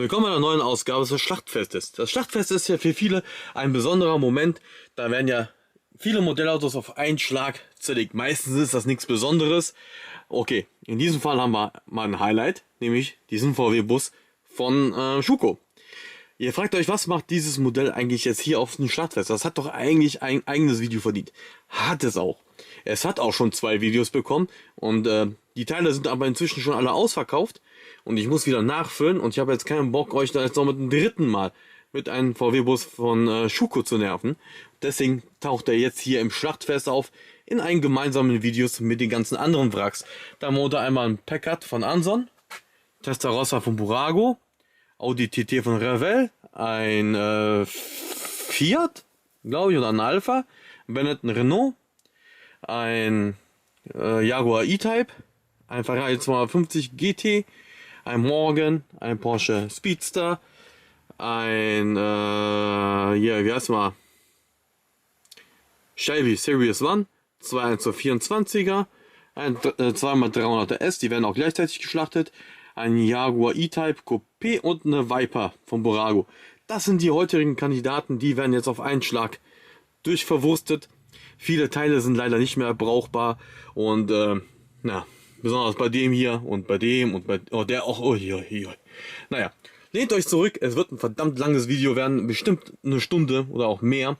Willkommen bei einer neuen Ausgabe des Schlachtfestes. Das Schlachtfest ist ja für viele ein besonderer Moment. Da werden ja viele Modellautos auf einen Schlag zerlegt. Meistens ist das nichts Besonderes. Okay, in diesem Fall haben wir mal ein Highlight, nämlich diesen VW-Bus von Schuko. Ihr fragt euch, was macht dieses Modell eigentlich jetzt hier auf dem Schlachtfest? Das hat doch eigentlich ein eigenes Video verdient. Hat es auch. Es hat auch schon 2 Videos bekommen und die Teile sind aber inzwischen schon alle ausverkauft. Und ich muss wieder nachfüllen und ich habe jetzt keinen Bock, euch da jetzt noch mit dem dritten Mal mit einem VW-Bus von Schuko zu nerven. Deswegen taucht er jetzt hier im Schlachtfest auf, in einen gemeinsamen Videos mit den ganzen anderen Wracks. Da haben wir unter einmal ein Packard von Anson, Testarossa von Burago, Audi TT von Revell, ein Fiat, glaube ich, oder ein Alpha, Benetton Renault, ein Jaguar E-Type, ein Ferrari 250 GT, ein Morgan, ein Porsche Speedster, ein hier, wie heißt mal, Shelby Series 1, 224er, ein 2x300er S, die werden auch gleichzeitig geschlachtet, ein Jaguar E-Type Coupé und eine Viper von Burago. Das sind die heutigen Kandidaten, die werden jetzt auf einen Schlag durchverwurstet. Viele Teile sind leider nicht mehr brauchbar und na, besonders bei dem hier und bei dem und bei der auch. Oh, hier. Naja, lehnt euch zurück. Es wird ein verdammt langes Video werden. Bestimmt eine Stunde oder auch mehr.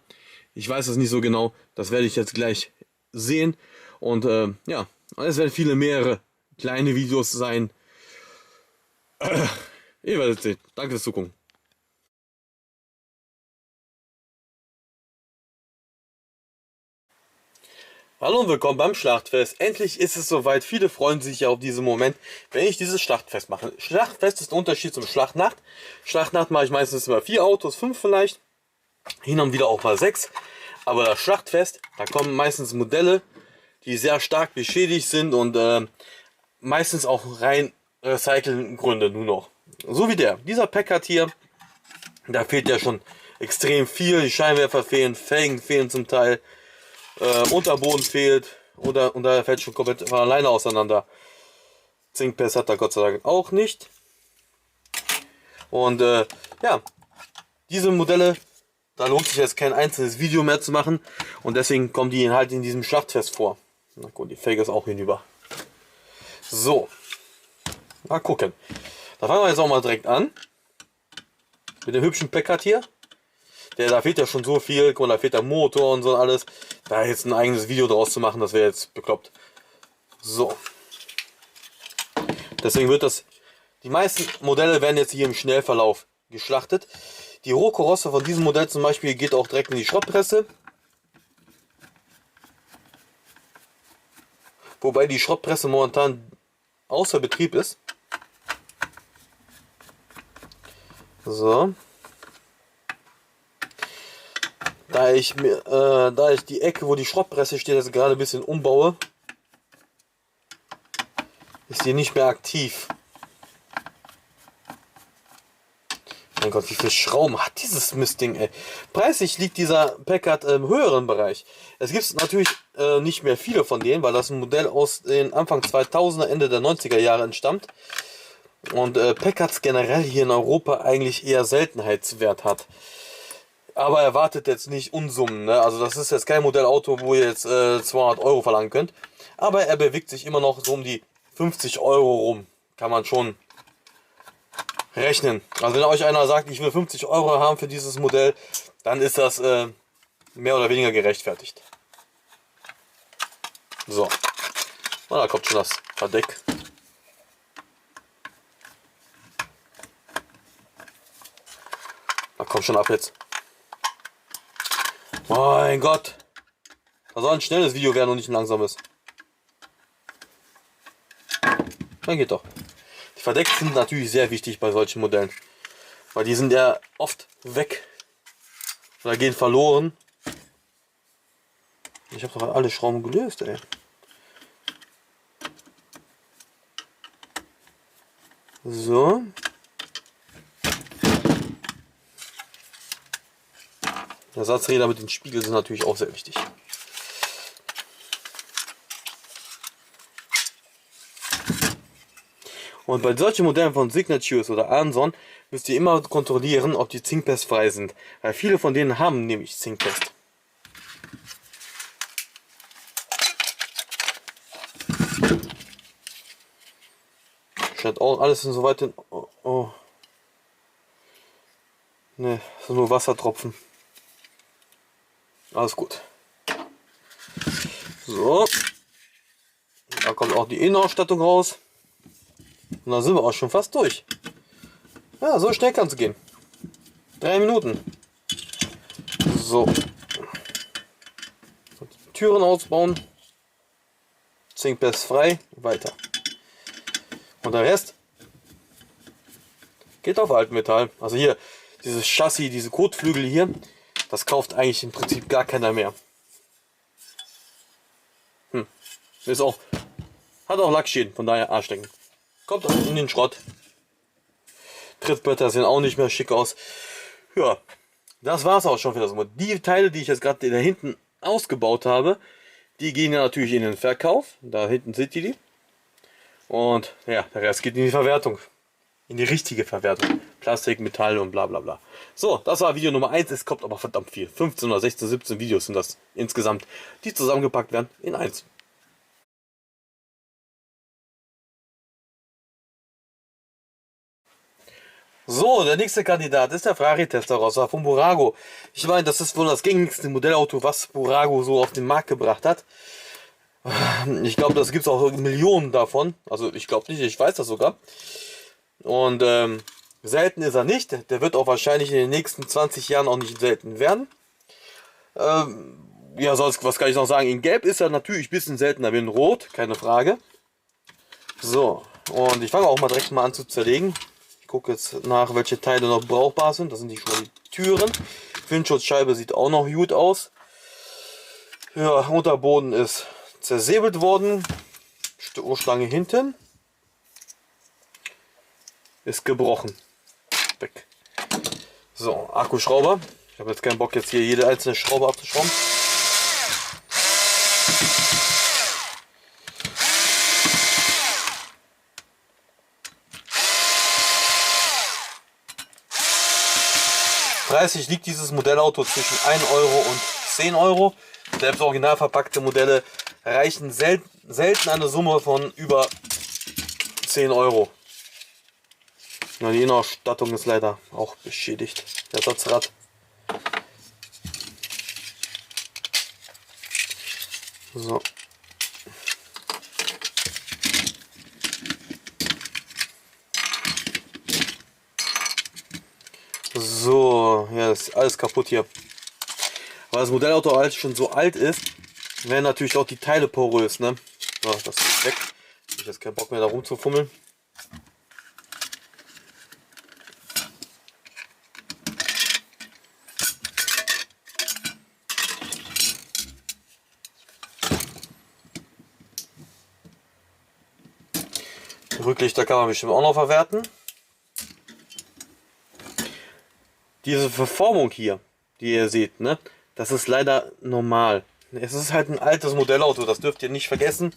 Ich weiß es nicht so genau. Das werde ich jetzt gleich sehen. Und ja, es werden mehrere kleine Videos sein. Ihr werdet sehen. Danke fürs Zugucken. Hallo und willkommen beim Schlachtfest. Endlich ist es soweit. Viele freuen sich ja auf diesen Moment, wenn ich dieses Schlachtfest mache. Schlachtfest ist ein Unterschied zum Schlachtnacht. Schlachtnacht mache ich meistens immer 4 Autos, 5 vielleicht. Hin und wieder auch mal 6. Aber das Schlachtfest, da kommen meistens Modelle, die sehr stark beschädigt sind und meistens auch rein recycelten Gründe nur noch. So wie dieser Packard hier, da fehlt ja schon extrem viel. Die Scheinwerfer fehlen, Felgen fehlen zum Teil. Unterboden fehlt und da fällt schon komplett von alleine auseinander. Zinkpass hat er Gott sei Dank auch nicht. Und ja, diese Modelle, da lohnt sich jetzt kein einzelnes Video mehr zu machen und deswegen kommen die halt in diesem Schlachtfest vor. Na gut, die Felge ist auch hinüber. So, mal gucken. Da fangen wir jetzt auch mal direkt an mit dem hübschen Packard hier. Da fehlt ja schon so viel, guck mal, da fehlt der Motor und so alles. Da jetzt ein eigenes Video draus zu machen, das wäre jetzt bekloppt. So. Deswegen wird die meisten Modelle werden jetzt hier im Schnellverlauf geschlachtet. Die Rohkarosse von diesem Modell zum Beispiel geht auch direkt in die Schrottpresse. Wobei die Schrottpresse momentan außer Betrieb ist. So. Da ich die Ecke, wo die Schrottpresse steht, jetzt gerade ein bisschen umbaue, ist die nicht mehr aktiv. Mein Gott, wie viele Schrauben hat dieses Mistding, ey. Preislich liegt dieser Packard im höheren Bereich. Es gibt natürlich nicht mehr viele von denen, weil das ein Modell aus den Anfang 2000er, Ende der 90er Jahre entstammt. Und Packards generell hier in Europa eigentlich eher Seltenheitswert hat. Aber erwartet jetzt nicht Unsummen, ne? Also das ist jetzt kein Modellauto, wo ihr jetzt 200 Euro verlangen könnt. Aber er bewegt sich immer noch so um die 50 Euro rum. Kann man schon rechnen. Also wenn euch einer sagt, ich will 50 Euro haben für dieses Modell, dann ist das mehr oder weniger gerechtfertigt. So. Und da kommt schon das Verdeck. Da kommt schon ab jetzt. Mein Gott. Das soll ein schnelles Video werden und nicht ein langsames. Dann geht doch. Die Verdecks sind natürlich sehr wichtig bei solchen Modellen. Weil die sind ja oft weg. Oder gehen verloren. Ich habe doch alle Schrauben gelöst, ey. So. Ersatzräder mit den Spiegeln sind natürlich auch sehr wichtig. Und bei solchen Modellen von Signatures oder Anson müsst ihr immer kontrollieren, ob die zinkpestfrei sind. Weil viele von denen haben nämlich Zinkpest. Scheint auch alles in so weit in. Oh, oh. Ne, das sind nur Wassertropfen. Alles gut. So. Da kommt auch die Innenausstattung raus. Und dann sind wir auch schon fast durch. Ja, so schnell kann es gehen. 3 Minuten. So. Türen ausbauen. Zinkpestfrei. Weiter. Und der Rest geht auf Altmetall. Also hier, dieses Chassis, diese Kotflügel hier, das kauft eigentlich im Prinzip gar keiner mehr. Ist auch, hat auch Lackschäden, von daher Arschlecken. Kommt in den Schrott. Trittbretter sehen auch nicht mehr schick aus. Ja, das war es auch schon für das Mod. Die Teile, die ich jetzt gerade da hinten ausgebaut habe, die gehen ja natürlich in den Verkauf. Da hinten seht ihr die. Und ja, der Rest geht in die Verwertung. In die richtige Verwertung. Plastik, Metall und bla bla bla. So, das war Video Nummer 1. Es kommt aber verdammt viel. 15 oder 16, 17 Videos sind das insgesamt, die zusammengepackt werden in eins. So, der nächste Kandidat ist der Ferrari Testarossa von Burago. Ich meine, das ist wohl das gängigste Modellauto, was Burago so auf den Markt gebracht hat. Ich glaube, das gibt es auch Millionen davon. Also ich glaube nicht, ich weiß das sogar. Und selten ist er nicht. Der wird auch wahrscheinlich in den nächsten 20 Jahren auch nicht selten werden. Ja, sonst, was kann ich noch sagen? In Gelb ist er natürlich ein bisschen seltener wie in Rot, keine Frage. So, und ich fange auch mal direkt mal an zu zerlegen. Ich gucke jetzt nach, welche Teile noch brauchbar sind. Das sind die schon mal die Türen. Windschutzscheibe sieht auch noch gut aus. Ja, Unterboden ist zersäbelt worden. Stoßstange hinten ist gebrochen. Weg. So, Akkuschrauber. Ich habe jetzt keinen Bock, jetzt hier jede einzelne Schraube abzuschrauben. Preislich liegt dieses Modellauto zwischen 1 Euro und 10 Euro. Selbst original verpackte Modelle erreichen selten eine Summe von über 10 Euro. Ja, die Innenausstattung ist leider auch beschädigt. Der Ersatzrad. So. So, ja, das ist alles kaputt hier. Weil das Modellauto halt schon so alt ist, werden natürlich auch die Teile porös, ne? So, das ist weg. Ich habe jetzt keinen Bock mehr da rumzufummeln. Die Rücklichter kann man bestimmt auch noch verwerten. Diese Verformung hier, die ihr seht, ne, das ist leider normal. Es ist halt ein altes Modellauto, das dürft ihr nicht vergessen.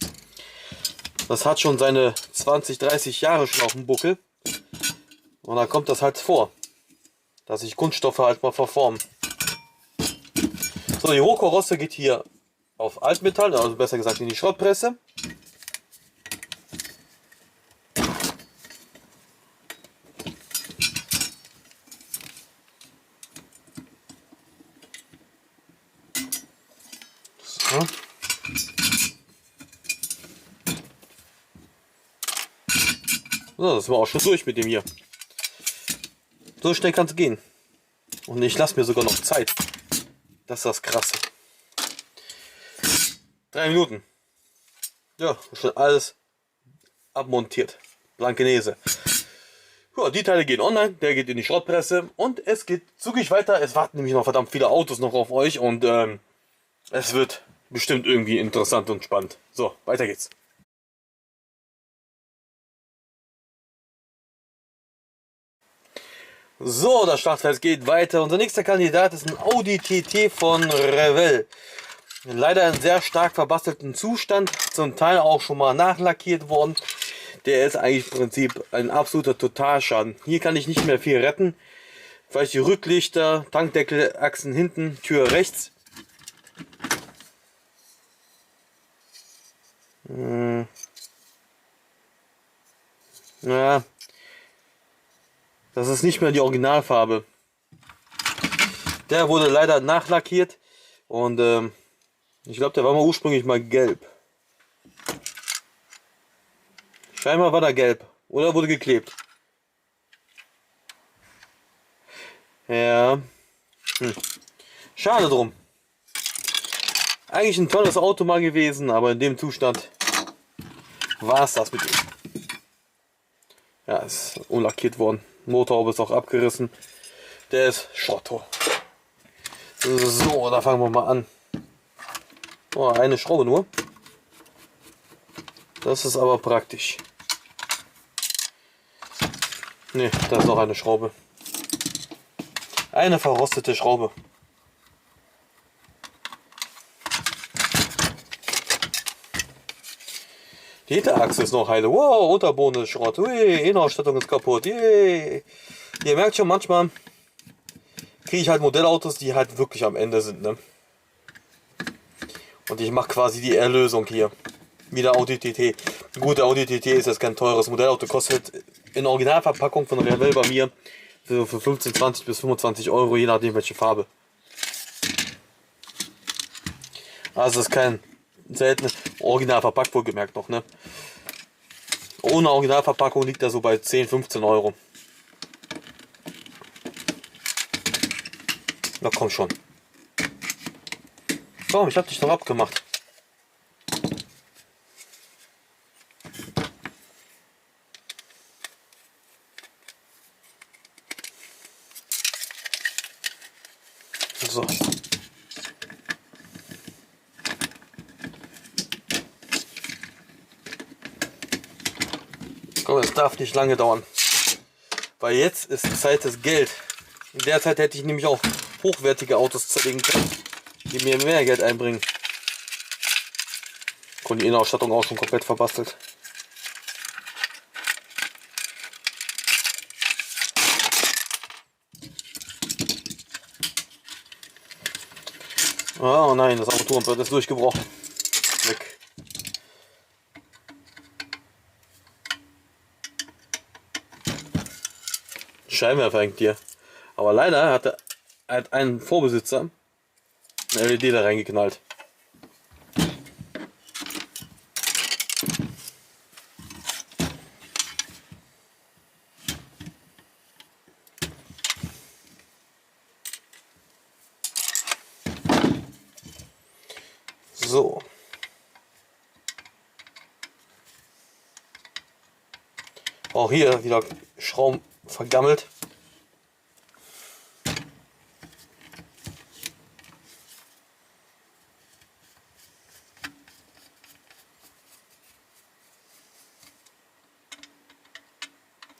Das hat schon seine 20, 30 Jahre schon auf dem Buckel. Und da kommt das halt vor, dass sich Kunststoffe halt mal verformen. So, die Rohkarosse geht hier auf Altmetall, also besser gesagt in die Schrottpresse. So. So, das war auch schon durch mit dem hier. So schnell kann es gehen. Und ich lasse mir sogar noch Zeit. Das ist das Krasse. 3 Minuten. Ja, schon alles abmontiert. Blankenese. Ja, die Teile gehen online, der geht in die Schrottpresse und es geht zügig weiter. Es warten nämlich noch verdammt viele Autos noch auf euch und es wird bestimmt irgendwie interessant und spannend. So, weiter geht's. So, das Schlachtfeld geht weiter. Unser nächster Kandidat ist ein Audi TT von Revell. Leider in sehr stark verbastelten Zustand, zum Teil auch schon mal nachlackiert worden. der ist eigentlich im Prinzip ein absoluter Totalschaden. Hier kann ich nicht mehr viel retten. Vielleicht die Rücklichter, Tankdeckel, Achsen hinten, Tür rechts. Ja, das ist nicht mehr die Originalfarbe. Der wurde leider nachlackiert und ich glaube, der war mal ursprünglich mal gelb. Scheinbar war der gelb oder wurde geklebt. Ja, schade drum. Eigentlich ein tolles Auto mal gewesen, aber in dem Zustand war es das mit ihm. Ja, ist unlackiert worden. Motorhaube ist auch abgerissen. Der ist Schrotto. So, da fangen wir mal an. Oh, eine Schraube nur. Das ist aber praktisch. Ne, da ist noch eine Schraube. Eine verrostete Schraube. Die Hinterachse ist noch heile. Wow, Unterboden ist Schrott. Ui, Innenausstattung ist kaputt. Yay. Ihr merkt schon, manchmal kriege ich halt Modellautos, die halt wirklich am Ende sind. Ne? Und ich mache quasi die Erlösung hier. Wie der Audi TT. Gut, der Audi TT ist jetzt kein teures Modellauto. Kostet in Originalverpackung von Revell bei mir für 15, 20 bis 25 Euro, je nachdem welche Farbe. Also ist kein seltenes Original verpackt, wohlgemerkt noch, ne? Ohne Originalverpackung liegt er so bei 10, 15 Euro. Na komm schon. Komm, ich hab dich noch abgemacht. So. Komm, es darf nicht lange dauern. Weil jetzt ist Zeit des Geld. In der Zeit hätte ich nämlich auch hochwertige Autos zerlegen können, die mir mehr Geld einbringen. Und die Innenausstattung auch schon komplett verbastelt. Oh nein, das Armaturenbrett ist durchgebrochen. Weg. Scheinwerfer hängt hier. Aber leider hat ein Vorbesitzer eine LED da reingeknallt. So. Auch hier wieder Schrauben vergammelt.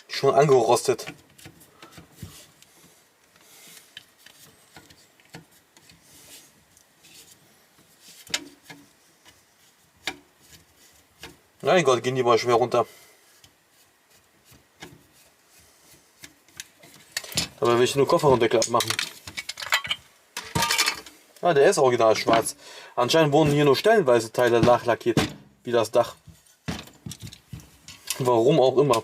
Schon angerostet. Mein Gott, gehen die mal schwer runter. Dabei will ich nur Kofferraumdeckel abmachen. Ah, der ist original schwarz. Anscheinend wurden hier nur stellenweise Teile nachlackiert, wie das Dach. Warum auch immer.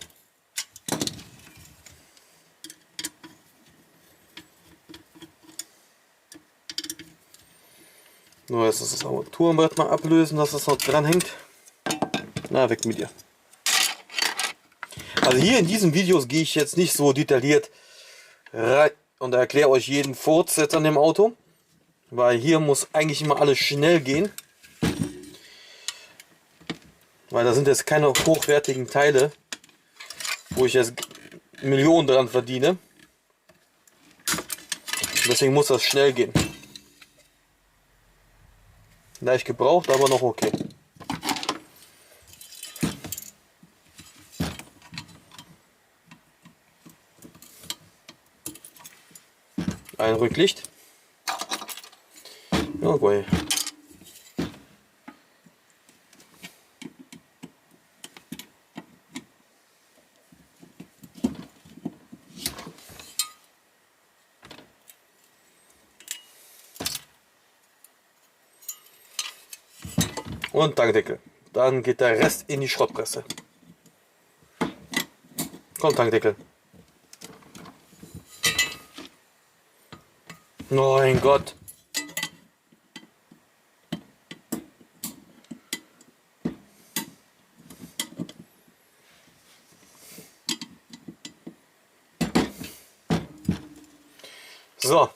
Nur jetzt ist das Armaturenbrett mal ablösen, dass es noch dran hängt. Na, weg mit dir. Also hier in diesen Videos gehe ich jetzt nicht so detailliert rein und erkläre euch jeden Furz jetzt an dem Auto. Weil hier muss eigentlich immer alles schnell gehen. Weil da sind jetzt keine hochwertigen Teile, wo ich jetzt Millionen dran verdiene. Deswegen muss das schnell gehen. Leicht gebraucht, aber noch okay. Ein Rücklicht. Jawohl. und Tankdeckel. Dann geht der Rest in die Schrottpresse. Komm, Tankdeckel. Mein Gott. So.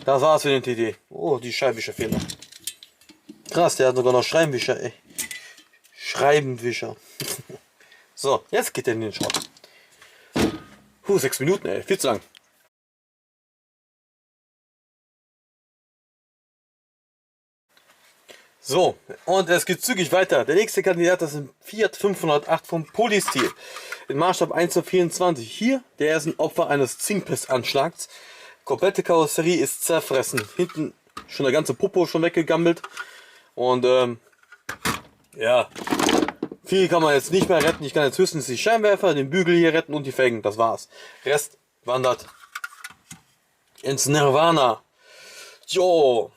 Das war's für den TD. Oh, die Scheibenwischer fehlen noch. Krass, der hat sogar noch Scheibenwischer, ey. Scheibenwischer. So, jetzt geht er in den Schrott. 6 Minuten, ey. Viel zu lang. So, und es geht zügig weiter. Der nächste Kandidat ist ein Fiat 508 vom Polystil. In Maßstab 1:24. Hier, der ist ein Opfer eines Zinkpestanschlags. Komplette Karosserie ist zerfressen. Hinten schon der ganze Popo schon weggegammelt. Und ja, viel kann man jetzt nicht mehr retten. Ich kann jetzt höchstens die Scheinwerfer, den Bügel hier retten und die Felgen. Das war's. Rest wandert ins Nirvana. Jo.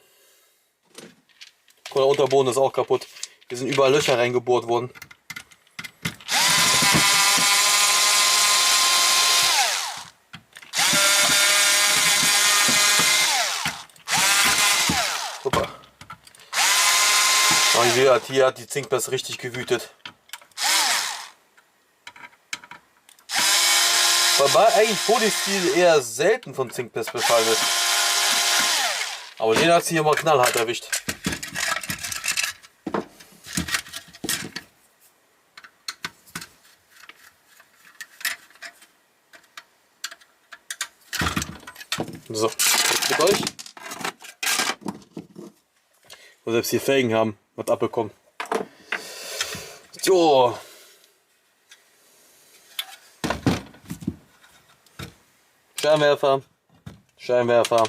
Der Unterboden ist auch kaputt. Hier sind überall Löcher reingebohrt worden. Super. Und hier hat die Zinkpest richtig gewütet. Wobei eigentlich Polystil eher selten von Zinkpest befallen ist. Aber den hat sie hier mal knallhart erwischt. So, jetzt mit euch. Und selbst die Felgen haben was abbekommen. So. Scheinwerfer. Scheinwerfer.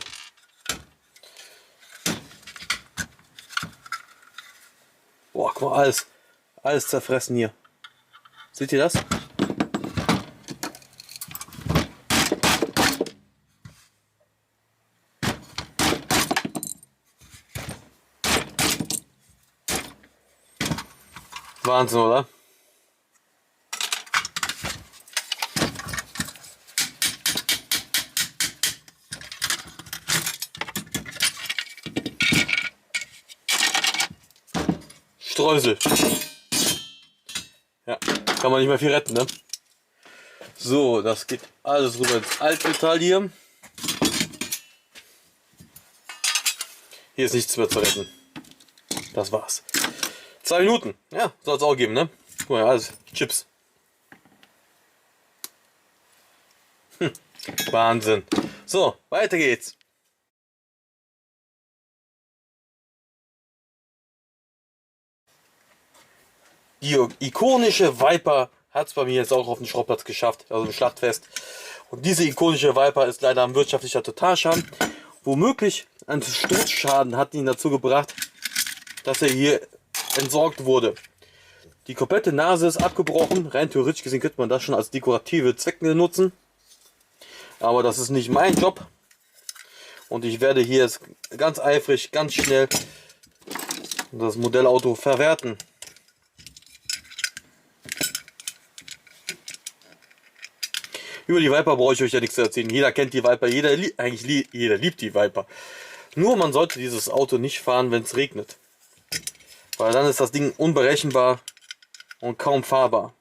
Boah, guck mal, alles zerfressen hier. Seht ihr das? Wahnsinn, oder? Streusel. Ja, kann man nicht mehr viel retten, ne? So, das geht alles rüber ins Altmetall hier. Hier ist nichts mehr zu retten. Das war's. 2 Minuten. Ja, soll es auch geben, ne? Guck mal, alles Chips. Wahnsinn. So, weiter geht's. Die ikonische Viper hat es bei mir jetzt auch auf den Schrottplatz geschafft, also im Schlachtfest. Und diese ikonische Viper ist leider ein wirtschaftlicher Totalschaden. Womöglich ein Sturzschaden hat ihn dazu gebracht, dass er hier entsorgt wurde. Die komplette Nase ist abgebrochen. Rein theoretisch gesehen könnte man das schon als dekorative Zwecke nutzen. Aber das ist nicht mein Job. Und ich werde hier jetzt ganz eifrig, ganz schnell das Modellauto verwerten. Über die Viper brauche ich euch ja nichts zu erzählen. Jeder kennt die Viper, jeder liebt die Viper. Nur man sollte dieses Auto nicht fahren, wenn es regnet. Weil dann ist das Ding unberechenbar und kaum fahrbar.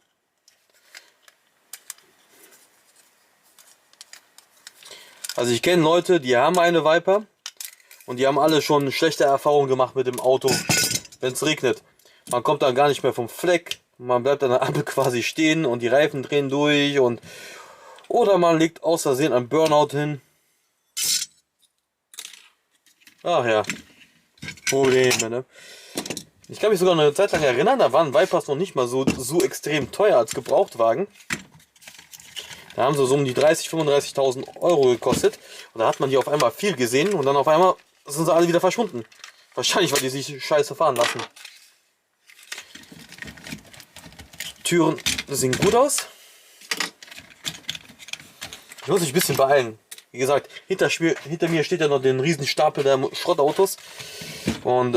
Also ich kenne Leute, die haben eine Viper und die haben alle schon schlechte Erfahrungen gemacht mit dem Auto, wenn es regnet. Man kommt dann gar nicht mehr vom Fleck, man bleibt an der Ampel quasi stehen und die Reifen drehen durch und oder man legt aus Versehen ein Burnout hin. Ach ja, Probleme, ne? Ich kann mich sogar eine Zeit lang erinnern, da waren Vipers noch nicht mal so extrem teuer als Gebrauchtwagen. Da haben sie so um die 30.000, 35.000 Euro gekostet. Und da hat man die auf einmal viel gesehen und dann auf einmal sind sie alle wieder verschwunden. Wahrscheinlich, weil die sich scheiße fahren lassen. Türen sehen gut aus. Ich muss mich ein bisschen beeilen. Wie gesagt, hinter mir steht ja noch den riesen Stapel der Schrottautos. Und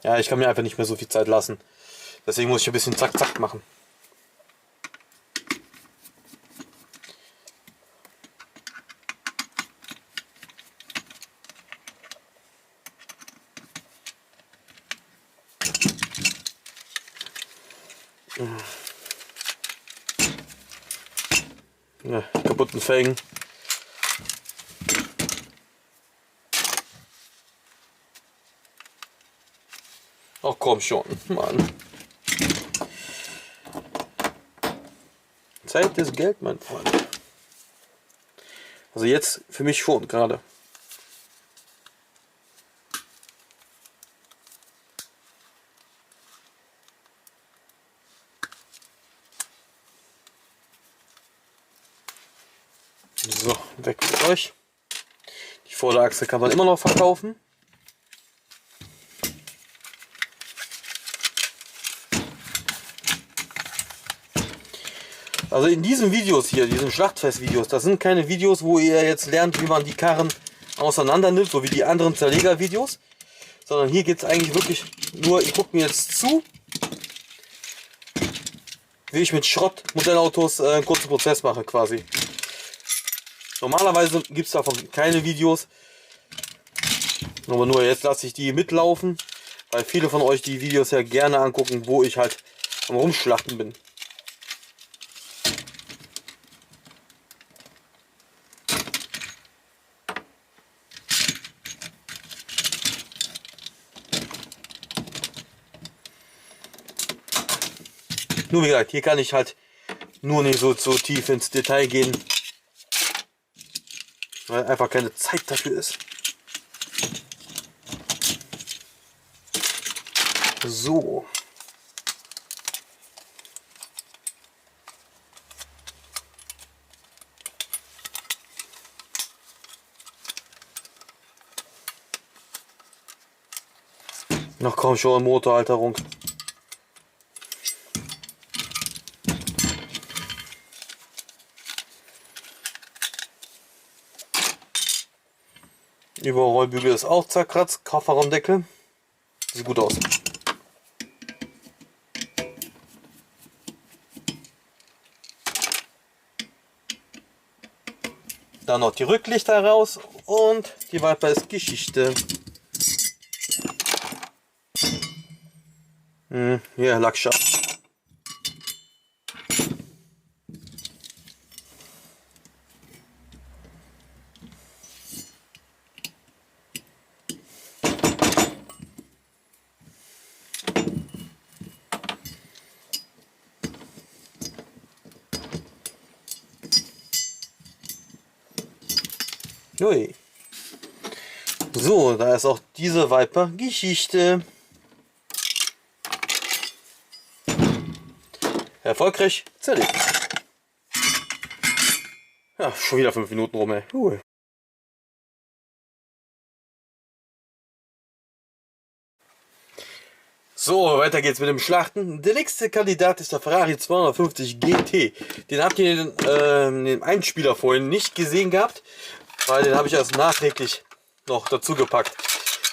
Ja, ich kann mir einfach nicht mehr so viel Zeit lassen. Deswegen muss ich ein bisschen zack, zack machen. Ja, kaputten Felgen. Ach komm schon, Mann. Zeit ist Geld, mein Freund. Also jetzt für mich schon gerade. So, weg mit euch. Die Vorderachse kann man immer noch verkaufen. Also in diesen Videos hier, diesen Schlachtfest-Videos, das sind keine Videos, wo ihr jetzt lernt, wie man die Karren auseinander nimmt, so wie die anderen Zerleger-Videos. Sondern hier geht es eigentlich wirklich nur, ihr guckt mir jetzt zu, wie ich mit Schrott-Modellautos einen kurzen Prozess mache quasi. Normalerweise gibt es davon keine Videos, aber nur jetzt lasse ich die mitlaufen, weil viele von euch die Videos ja gerne angucken, wo ich halt am Rumschlachten bin. Nur wie gesagt, hier kann ich halt nur nicht so tief ins Detail gehen, weil einfach keine Zeit dafür ist. So. Noch kaum schon Motorhalterung. Überrollbügel ist auch zerkratzt, Kofferraumdeckel. Sieht gut aus. Dann noch die Rücklichter raus und die Viper ist Geschichte. Hier Lackschatten. Ui. So, da ist auch diese Viper Geschichte. Erfolgreich zerlegt. Ja, schon wieder 5 Minuten rum, ey. So, weiter geht's mit dem Schlachten. Der nächste Kandidat ist der Ferrari 250 GT. Den habt ihr in dem Einspieler vorhin nicht gesehen gehabt, weil den habe ich erst nachträglich noch dazu gepackt.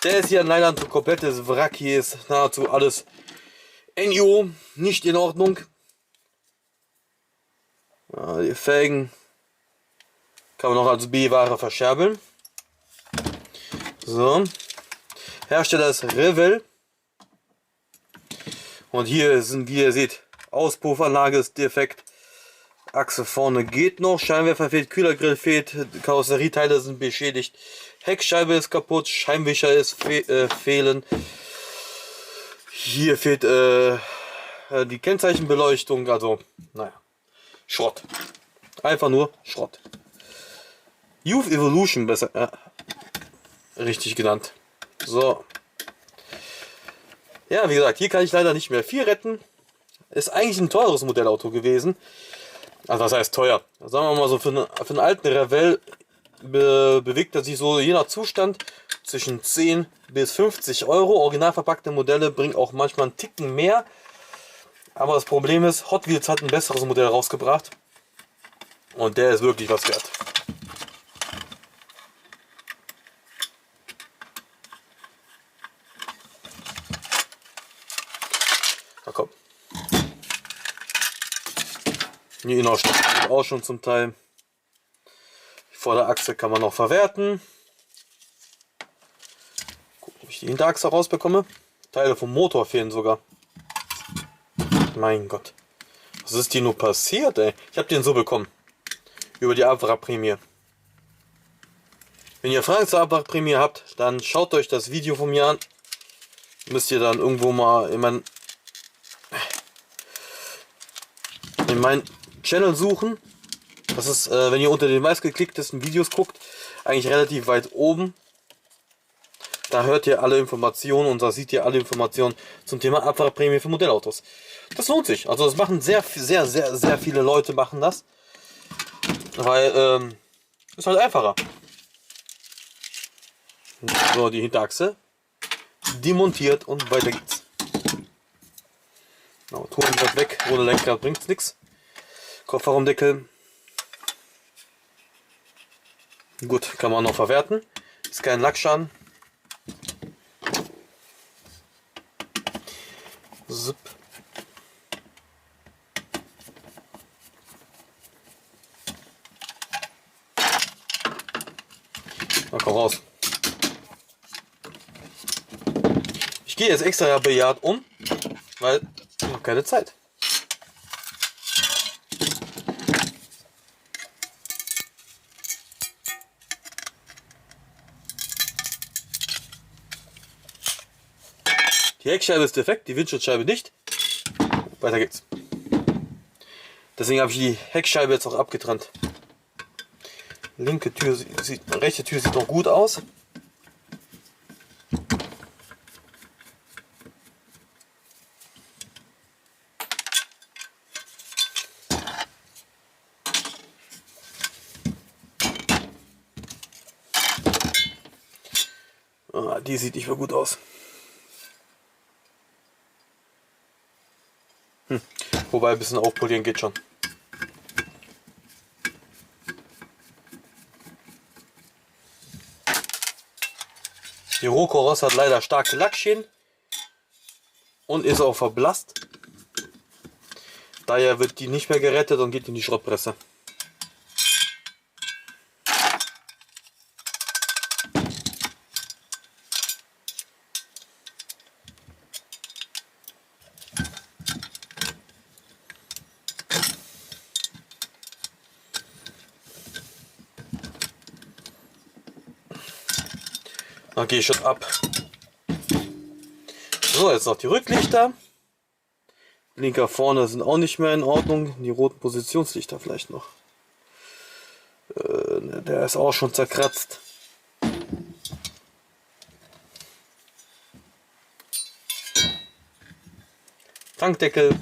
Der ist hier leider ein komplettes Wrack. Hier ist nahezu alles NIO, nicht in Ordnung. Ja, die Felgen kann man noch als B-Ware verscherbeln. So. Hersteller ist Revell. Und hier sind, wie ihr seht, Auspuffanlage ist defekt. Achse vorne geht noch, Scheinwerfer fehlt, Kühlergrill fehlt, Karosserieteile sind beschädigt, Heckscheibe ist kaputt, Scheinwischer ist fehlen. Hier fehlt die Kennzeichenbeleuchtung, also naja, Schrott. Einfach nur Schrott. Youth Evolution besser, richtig genannt. So. Ja, wie gesagt, hier kann ich leider nicht mehr viel retten. Ist eigentlich ein teures Modellauto gewesen. Also was heißt teuer? Sagen wir mal so, für einen alten Revell bewegt er sich so je nach Zustand zwischen 10 bis 50 Euro. Original verpackte Modelle bringen auch manchmal einen Ticken mehr. Aber das Problem ist, Hot Wheels hat ein besseres Modell rausgebracht. Und der ist wirklich was wert. Die Innenausstattung ist auch schon zum Teil. Die Vorderachse kann man noch verwerten. Gucken, ob ich die Hinterachse rausbekomme. Teile vom Motor fehlen sogar. Mein Gott. Was ist dir nur passiert, ey? Ich habe den so bekommen. Über die Abwrackprämie. Wenn ihr Fragen zur Abwrackprämie habt, dann schaut euch das Video von mir an. Müsst ihr dann irgendwo mal in meinen Channel suchen. Das ist, wenn ihr unter den meistgeklicktesten Videos guckt, eigentlich relativ weit oben. Da hört ihr alle Informationen und da seht ihr alle Informationen zum Thema Abwrackprämie für Modellautos. Das lohnt sich. Also das machen sehr viele Leute machen das. Weil, ist halt einfacher. So, die Hinterachse demontiert und weiter geht's. Motorenrad weg, ohne Lenkrad bringt's nichts. Kofferraumdeckel. Gut, kann man noch verwerten. Ist kein Lackschaden. Zip. Na, komm raus. Ich gehe jetzt extra bejaht um, weil ich habe keine Zeit. Die Heckscheibe ist defekt, die Windschutzscheibe nicht. Weiter geht's. Deswegen habe ich die Heckscheibe jetzt auch abgetrennt. Rechte Tür sieht noch gut aus. Ah, die sieht nicht mehr gut aus. Wobei ein bisschen aufpolieren geht schon. Die Rohkarosse hat leider starke Lackschäden und ist auch verblasst. Daher wird die nicht mehr gerettet und geht in die Schrottpresse. Dann gehe ich schon ab. So, jetzt noch die Rücklichter. Linker vorne sind auch nicht mehr in Ordnung. Die roten Positionslichter vielleicht noch. Der ist auch schon zerkratzt. Tankdeckel.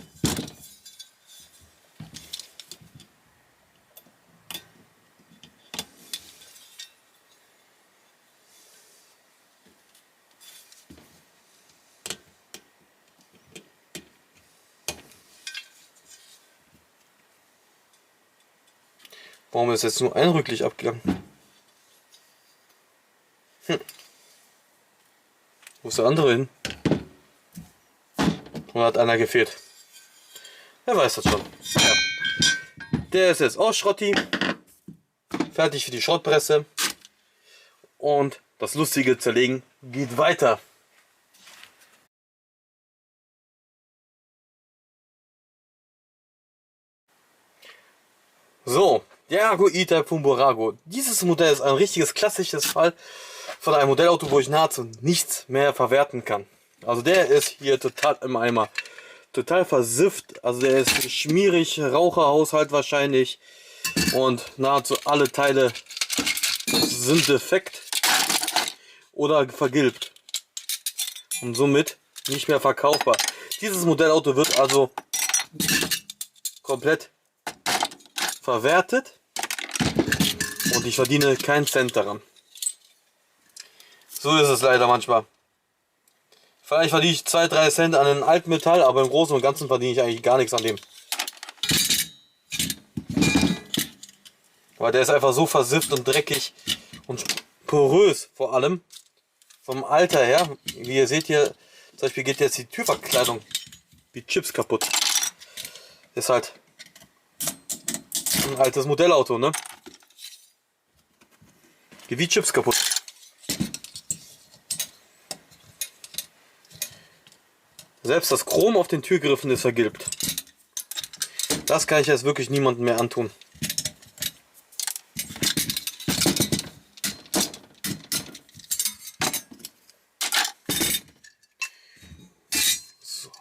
Warum ist jetzt nur ein Rücklicht abgegangen? Wo ist der andere hin? Und hat einer gefehlt. Wer weiß das schon. Ja. Der ist jetzt auch Schrotti. Fertig für die Schrottpresse. Und das lustige Zerlegen geht weiter. So, der Ergo E-Type von Burago. Dieses Modell ist ein richtiges klassisches Fall von einem Modellauto, wo ich nahezu nichts mehr verwerten kann. Also der ist hier total im Eimer. Total versifft. Also der ist schmierig, Raucherhaushalt wahrscheinlich. Und nahezu alle Teile sind defekt oder vergilbt. Und somit nicht mehr verkaufbar. Dieses Modellauto wird also komplett verwertet und ich verdiene keinen Cent daran. So ist es leider manchmal. Vielleicht verdiene ich 2-3 Cent an einem Altmetall, aber im Großen und Ganzen verdiene ich eigentlich gar nichts an dem. Weil der ist einfach so versifft und dreckig und porös vor allem. Vom Alter her. Wie ihr seht hier, zum Beispiel geht jetzt die Türverkleidung wie Chips kaputt. Ist halt ein altes Modellauto, ne? Geht wie Chips kaputt. Selbst das Chrom auf den Türgriffen ist vergilbt. Das kann ich jetzt wirklich niemandem mehr antun. So.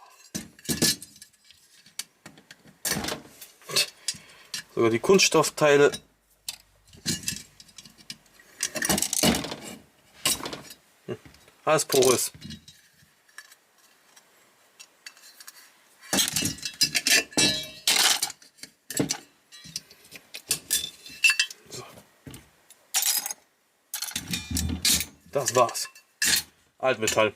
Sogar die Kunststoffteile. Alles porös. Das war's. Altmetall.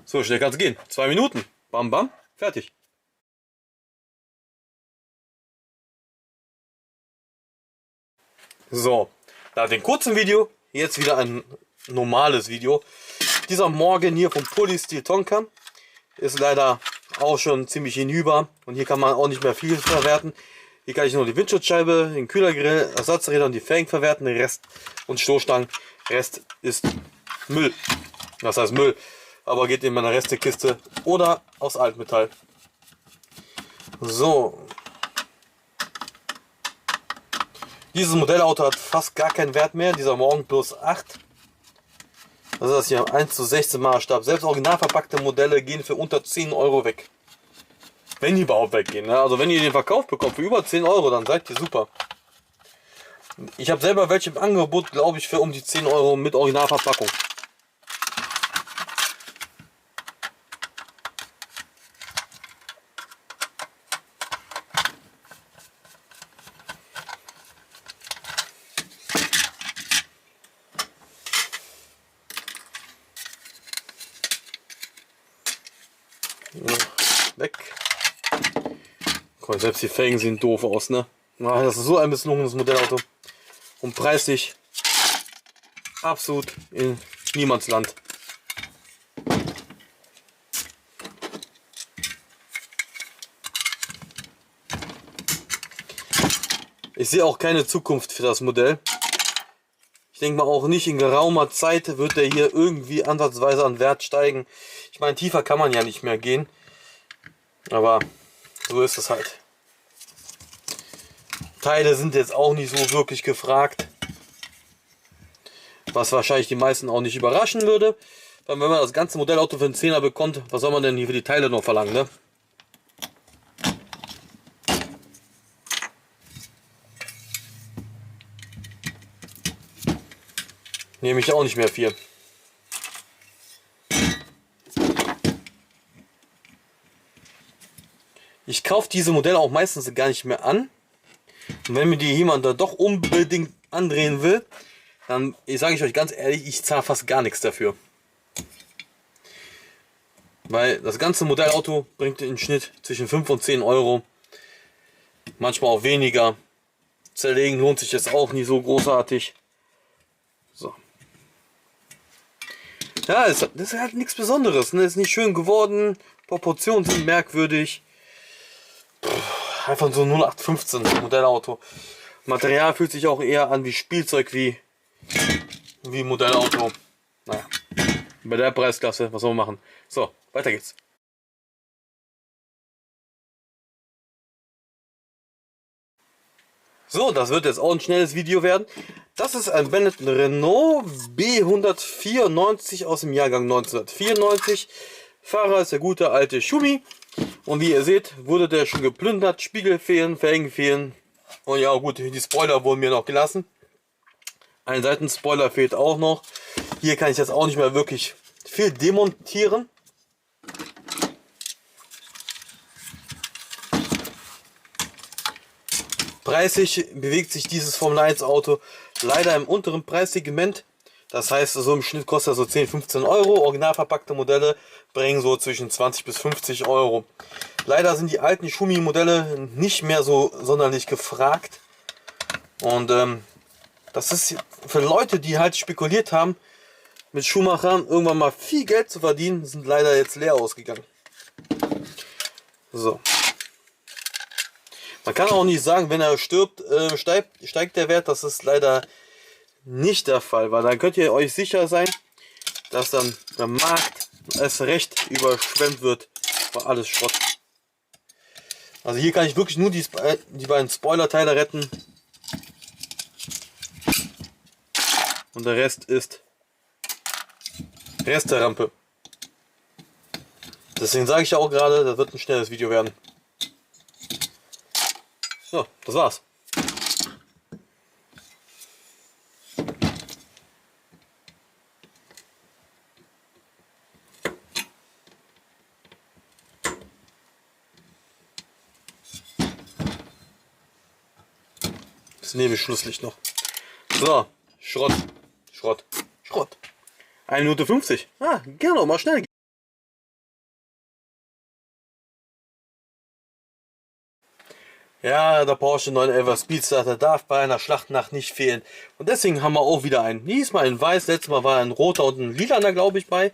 So schnell kann es gehen. 2 Minuten. Bam, bam. Fertig. So. Nach dem kurzen Video, jetzt wieder ein normales Video. Dieser Morgen hier vom Polysteel Tonka ist leider auch schon ziemlich hinüber. Und hier kann man auch nicht mehr viel verwerten. Hier kann ich nur die Windschutzscheibe, den Kühlergrill, Ersatzräder und die Felgen verwerten. Den Rest und Stoßstangen. Rest ist Müll. Das heißt Müll, aber geht in meiner Restekiste oder aus Altmetall. So. Dieses Modellauto hat fast gar keinen Wert mehr. Dieser Morgen plus 8. Das ist das hier 1:16 Maßstab. Selbst original verpackte Modelle gehen für unter 10 Euro weg. Wenn die überhaupt weggehen. Ne? Also wenn ihr den Verkauf bekommt für über 10 Euro, dann seid ihr super. Ich habe selber welche im Angebot, glaube ich, für um die 10 Euro mit Originalverpackung. Weg. Guck mal, selbst die Felgen sehen doof aus, ne? Das ist so ein misslungenes Modellauto. Und preislich absolut in Niemandsland. Ich sehe auch keine Zukunft für das Modell. Ich denke mal auch nicht in geraumer Zeit wird der hier irgendwie ansatzweise an Wert steigen. Ich meine, tiefer kann man ja nicht mehr gehen. Aber so ist es halt. Teile sind jetzt auch nicht so wirklich gefragt. Was wahrscheinlich die meisten auch nicht überraschen würde. Weil wenn man das ganze Modellauto für einen 10er bekommt, was soll man denn hier für die Teile noch verlangen, ne? Nehme ich auch nicht mehr viel. Ich kaufe diese Modelle auch meistens gar nicht mehr an. Und wenn mir die jemand da doch unbedingt andrehen will, dann sage ich euch ganz ehrlich, ich zahle fast gar nichts dafür. Weil das ganze Modellauto bringt im Schnitt zwischen 5 und 10 Euro. Manchmal auch weniger. Zerlegen lohnt sich jetzt auch nicht so großartig. So. Ja, das ist halt nichts Besonderes. Ne? Ist nicht schön geworden. Proportionen sind merkwürdig. Einfach so 0815 Modellauto. Material fühlt sich auch eher an wie Spielzeug wie Modellauto. Naja, bei der Preisklasse, was soll man machen? So, weiter geht's. So, das wird jetzt auch ein schnelles Video werden. Das ist ein Benetton Renault B194 aus dem Jahrgang 1994. Fahrer ist der gute alte Schumi. Und wie ihr seht, wurde der schon geplündert. Spiegel fehlen, Felgen fehlen. Und ja gut, die Spoiler wurden mir noch gelassen. Ein Seitenspoiler fehlt auch noch. Hier kann ich jetzt auch nicht mehr wirklich viel demontieren. Preislich bewegt sich dieses Formel 1 Auto leider im unteren Preissegment. Das heißt, so im Schnitt kostet er so 10, 15 Euro. Original verpackte Modelle bringen so zwischen 20 bis 50 Euro. Leider sind die alten Schumi-Modelle nicht mehr so sonderlich gefragt. Und das ist für Leute, die halt spekuliert haben, mit Schuhmachern irgendwann mal viel Geld zu verdienen, sind leider jetzt leer ausgegangen. So. Man kann auch nicht sagen, wenn er stirbt, steigt der Wert. Das ist leider nicht der Fall, weil dann könnt ihr euch sicher sein, dass dann der Markt erst recht überschwemmt wird von alles Schrott. Also hier kann ich wirklich nur die beiden Spoiler-Teile retten. Und der Rest ist Rest der Rampe. Deswegen sage ich ja auch gerade, das wird ein schnelles Video werden. So, das war's. Das nehme ich Schlusslicht noch. So, Schrott, Schrott, Schrott. 1 Minute 50. Ah, gerne, mal schnell. Ja, der Porsche 911 Speedster, der darf bei einer Schlachtnacht nicht fehlen. Und deswegen haben wir auch wieder einen. Diesmal in weiß, letztes Mal war ein roter und ein lilaner, glaube ich, bei.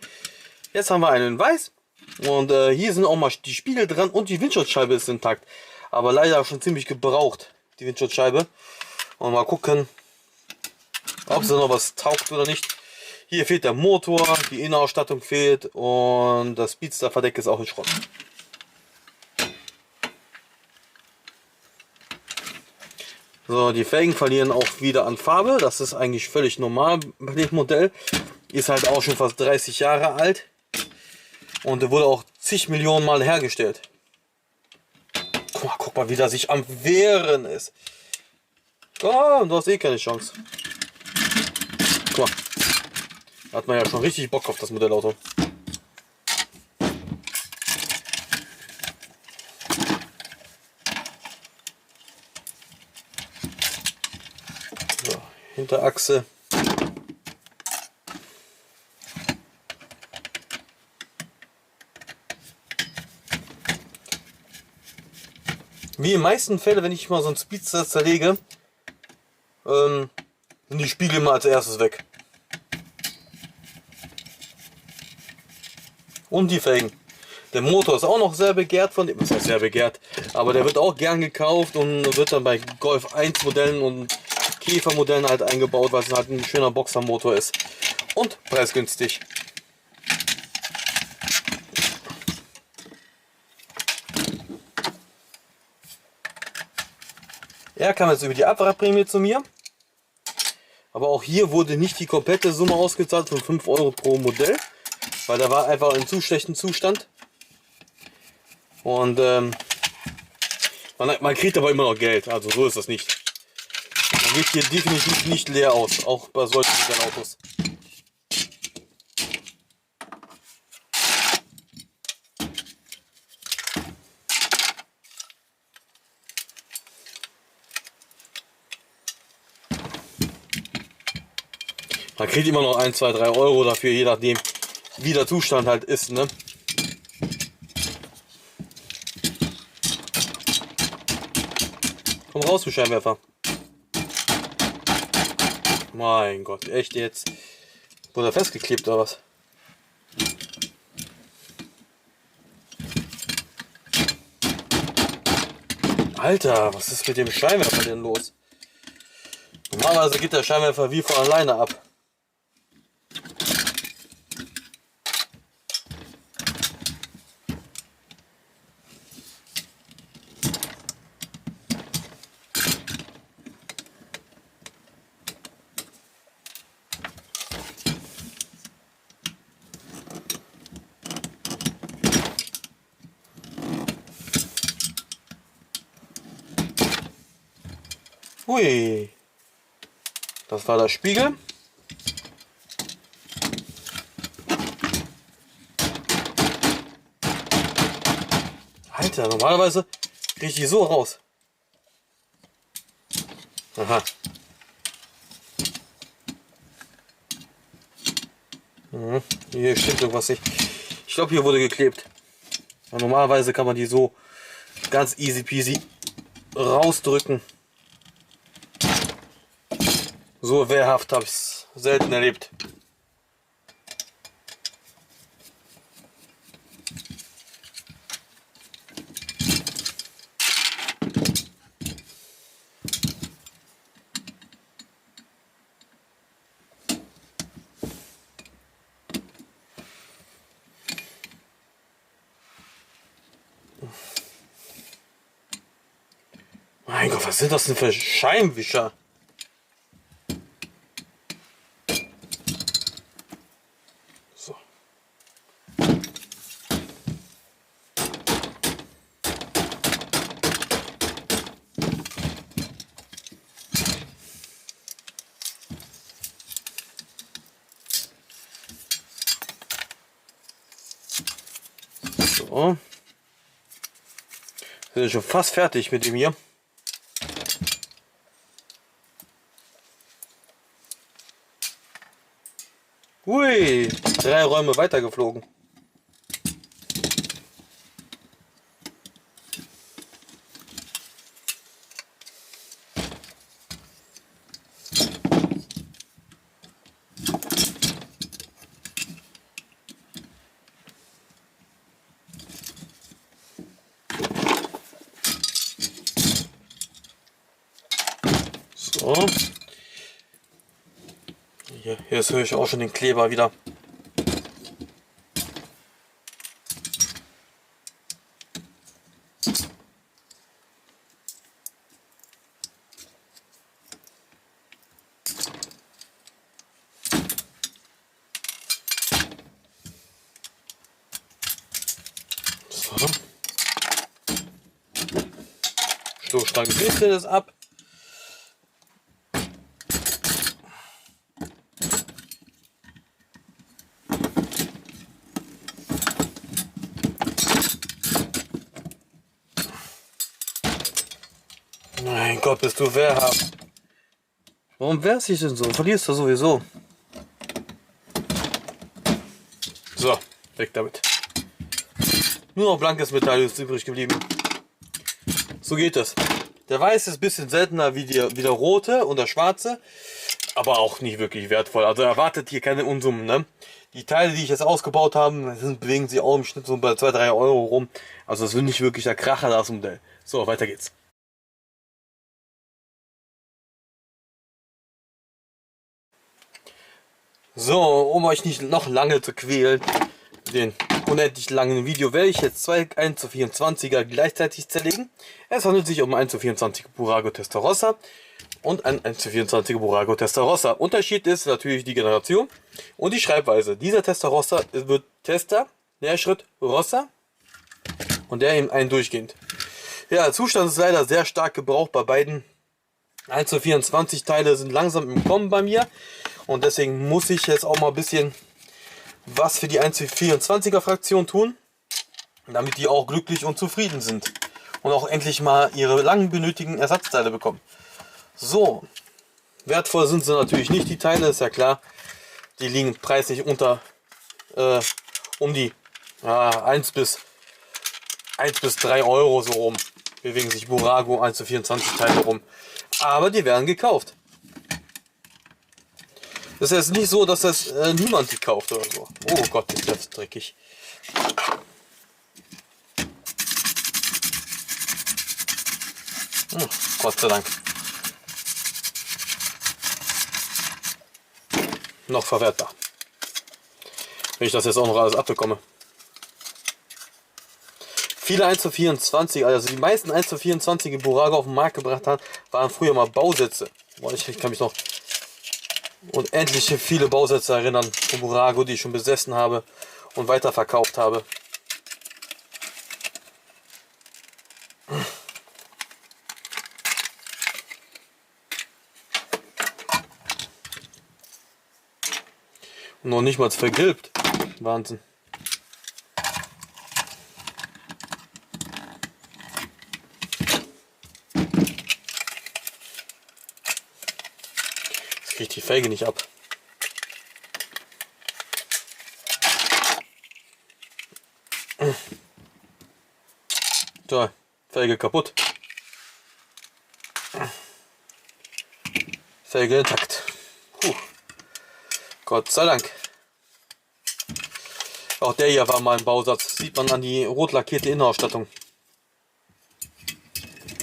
Jetzt haben wir einen in weiß. Und hier sind auch mal die Spiegel dran und die Windschutzscheibe ist intakt. Aber leider schon ziemlich gebraucht, die Windschutzscheibe. Und mal gucken, ob sie noch was taugt oder nicht. Hier fehlt der Motor, die Innenausstattung fehlt und das Speedster-Verdeck ist auch in Schrott. So, die Felgen verlieren auch wieder an Farbe. Das ist eigentlich völlig normal bei dem Modell. Ist halt auch schon fast 30 Jahre alt. Und wurde auch zig Millionen Mal hergestellt. Guck mal, wie der sich am Wehren ist. Oh, du hast eh keine Chance. Guck mal. Da hat man ja schon richtig Bock auf das Modellauto. So, Hinterachse. Wie in meisten Fällen, wenn ich mal so einen Speedster zerlege, sind die Spiegel mal als erstes weg. Und die Felgen. Der Motor ist auch noch sehr begehrt von dem, was heißt sehr begehrt, aber der wird auch gern gekauft und wird dann bei Golf 1 Modellen und Käfer Modellen halt eingebaut, weil es halt ein schöner Boxermotor ist. Und preisgünstig. Er kam jetzt über die Abwrackprämie zu mir. Aber auch hier wurde nicht die komplette Summe ausgezahlt von 5 Euro pro Modell. Weil der war einfach in zu schlechtem Zustand. Und man kriegt aber immer noch Geld. Also so ist das nicht. Man geht hier definitiv nicht leer aus. Auch bei solchen Modellautos. Man kriegt immer noch 1, 2, 3 Euro dafür, je nachdem wie der Zustand halt ist, ne? Komm raus, du Scheinwerfer. Mein Gott, echt jetzt? Wurde er festgeklebt oder was? Alter, was ist mit dem Scheinwerfer denn los? Normalerweise geht der Scheinwerfer wie von alleine ab. Hui, das war der Spiegel. Alter, normalerweise kriege ich die so raus. Aha. Hier stimmt irgendwas nicht. Ich glaube, hier wurde geklebt. Ja, normalerweise kann man die so ganz easy peasy rausdrücken. So wehrhaft habe ich es selten erlebt. Mein Gott, was sind das denn für Scheibenwischer? So. So. Wir sind schon fast fertig mit dem hier. Hui, 3 Räume weitergeflogen. So. Jetzt höre ich auch schon den Kleber wieder. So. Stoßstange fließt das ab. Mein Gott, bist du wehrhaft. Warum wehrst du dich denn so? Verlierst du sowieso. So, weg damit. Nur noch blankes Metall ist übrig geblieben. So geht es. Der Weiß ist ein bisschen seltener wie der rote und der schwarze, aber auch nicht wirklich wertvoll. Also erwartet hier keine Unsummen. Ne? Die Teile, die ich jetzt ausgebaut habe, bewegen sich auch im Schnitt so bei 2-3 Euro rum. Also das ist nicht wirklich der Kracher, das Modell. So, weiter geht's. So, um euch nicht noch lange zu quälen, den unendlich langen Video, werde ich jetzt zwei 1:24er gleichzeitig zerlegen. Es handelt sich um einen 1:24er Burago Testarossa und ein 1:24er Burago Testarossa. Unterschied ist natürlich die Generation und die Schreibweise. Dieser Testarossa wird Testa, der Schritt Rossa und der eben ein durchgehend. Ja, der Zustand ist leider sehr stark gebraucht bei beiden. 1:24 Teile sind langsam im Kommen bei mir und deswegen muss ich jetzt auch mal ein bisschen was für die 1:24er Fraktion tun, damit die auch glücklich und zufrieden sind und auch endlich mal ihre lang benötigten Ersatzteile bekommen. So, wertvoll sind sie natürlich nicht, die Teile, ist ja klar. Die liegen preislich unter um die 1 bis 3 Euro so rum. Bewegen sich Burago 1:24 Teile rum. Aber die werden gekauft. Das ist jetzt nicht so, dass das niemand gekauft oder so. Oh Gott, ist das dreckig. Gott sei Dank. Noch verwertbar. Wenn ich das jetzt auch noch alles abbekomme. Viele 1:24, also die meisten 1:24 Burago auf den Markt gebracht haben, waren früher mal Bausätze. Ich kann mich noch unendliche viele Bausätze erinnern von Burago, die ich schon besessen habe und weiterverkauft habe. Und noch nicht mal vergilbt. Wahnsinn. Kriege die Felge nicht ab. So, Felge kaputt. Felge intakt. Gott sei Dank. Auch der hier war mal ein Bausatz. Sieht man an die rot lackierte Innenausstattung.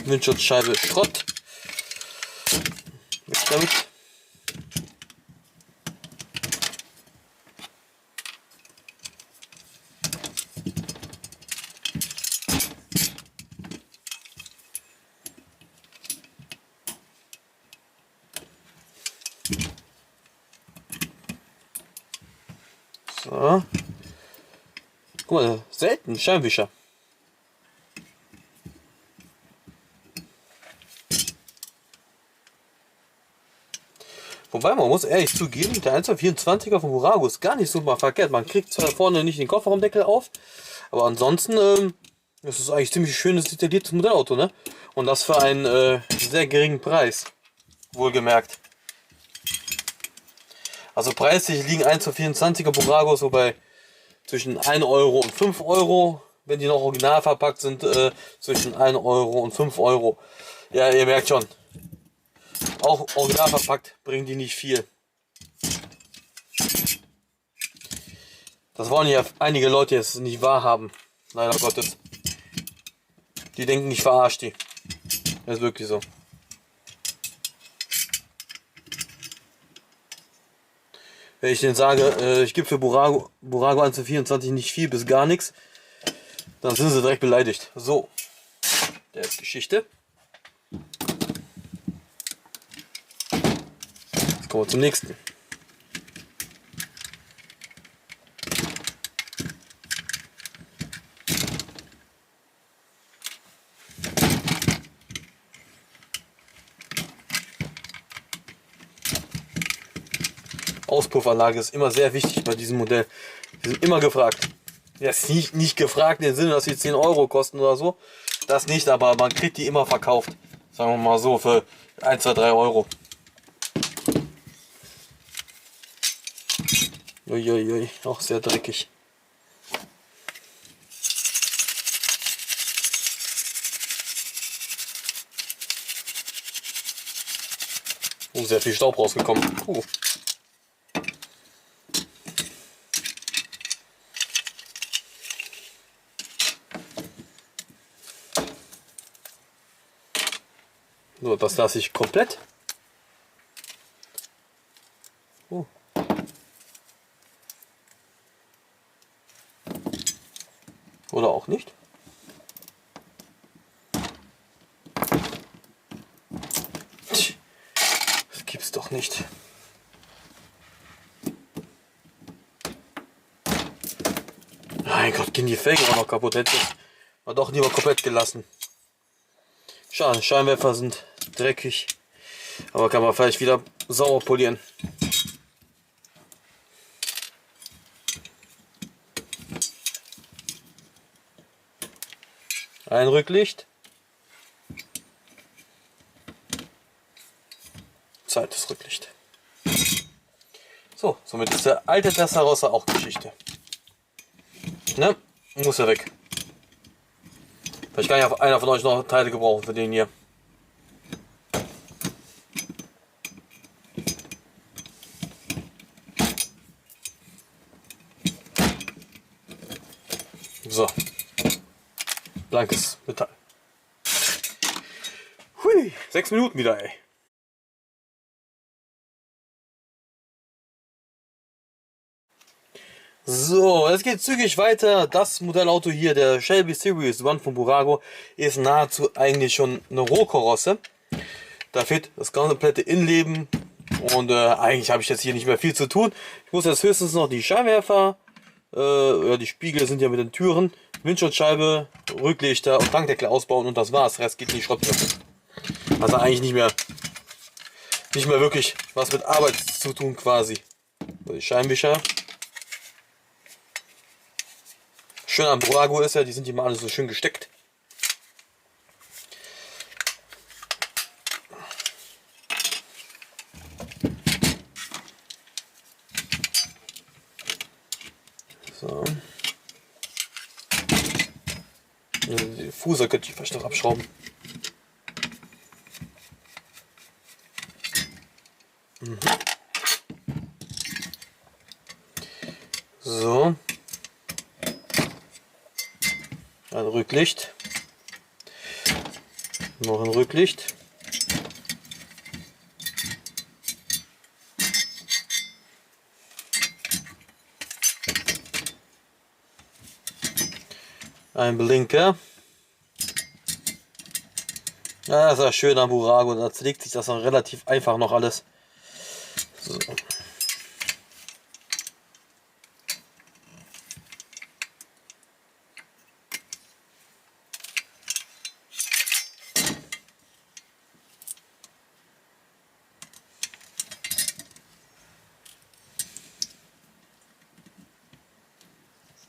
Windschutzscheibe Schrott. Weg damit. So. Guck mal, selten Scheinwischer. Wobei, man muss ehrlich zugeben, der 124er von Burago ist gar nicht so mal verkehrt. Man kriegt zwar vorne nicht den Kofferraumdeckel auf, aber ansonsten das ist eigentlich ziemlich schönes, detailliertes Modellauto, ne? Und das für einen sehr geringen Preis, wohlgemerkt. Also preislich liegen 124er Burago so bei zwischen 1 Euro und 5 Euro. Wenn die noch original verpackt sind, zwischen 1 Euro und 5 Euro. Ja, ihr merkt schon. Auch original verpackt bringen die nicht viel. Das wollen ja einige Leute jetzt nicht wahrhaben. Leider Gottes. Die denken, ich verarsche die. Das ist wirklich so. Wenn ich denen sage, ich gebe für Burago 124 nicht viel bis gar nichts, dann sind sie direkt beleidigt. So, der ist Geschichte. Jetzt kommen wir zum nächsten. Auspuffanlage ist immer sehr wichtig bei diesem Modell. Die sind immer gefragt. Ja, ist nicht gefragt in dem Sinne, dass sie 10 Euro kosten oder so. Das nicht, aber man kriegt die immer verkauft. Sagen wir mal so für 1, 2, 3 Euro. Uiuiui, auch sehr dreckig. Oh, sehr viel Staub rausgekommen. So, das lasse ich komplett. Oh. Oder auch nicht. Das gibt's doch nicht. Mein Gott, gehen die Felgen auch noch kaputt. Hätte ich mal doch lieber komplett gelassen. Schade, Scheinwerfer sind dreckig. Aber kann man vielleicht wieder sauber polieren. Ein Rücklicht. Zweites Rücklicht. So, somit ist der alte Testarossa auch Geschichte. Ne? Muss er weg. Vielleicht kann ja einer von euch noch Teile gebrauchen für den hier. So. Blankes Metall. Hui, 6 Minuten wieder, ey. So, es geht zügig weiter. Das Modellauto hier, der Shelby Series 1 von Burago, ist nahezu eigentlich schon eine Rohkarosse. Da fehlt das komplette Innenleben und eigentlich habe ich jetzt hier nicht mehr viel zu tun. Ich muss jetzt höchstens noch die Scheinwerfer, die Spiegel sind ja mit den Türen, Windschutzscheibe, Rücklichter und Tankdeckel ausbauen und das war's. Der Rest geht in die Schrottpresse. Also eigentlich nicht mehr wirklich was mit Arbeit zu tun quasi. Die Scheinwischer. Schön am Burago ist ja, die sind immer alle so schön gesteckt. So. Die Fuser könnte ich vielleicht noch abschrauben. So. Ein Rücklicht. Noch ein Rücklicht. Ein Blinker. Ja, das ist ja schön am Burago. Da legt sich das dann relativ einfach noch alles. So.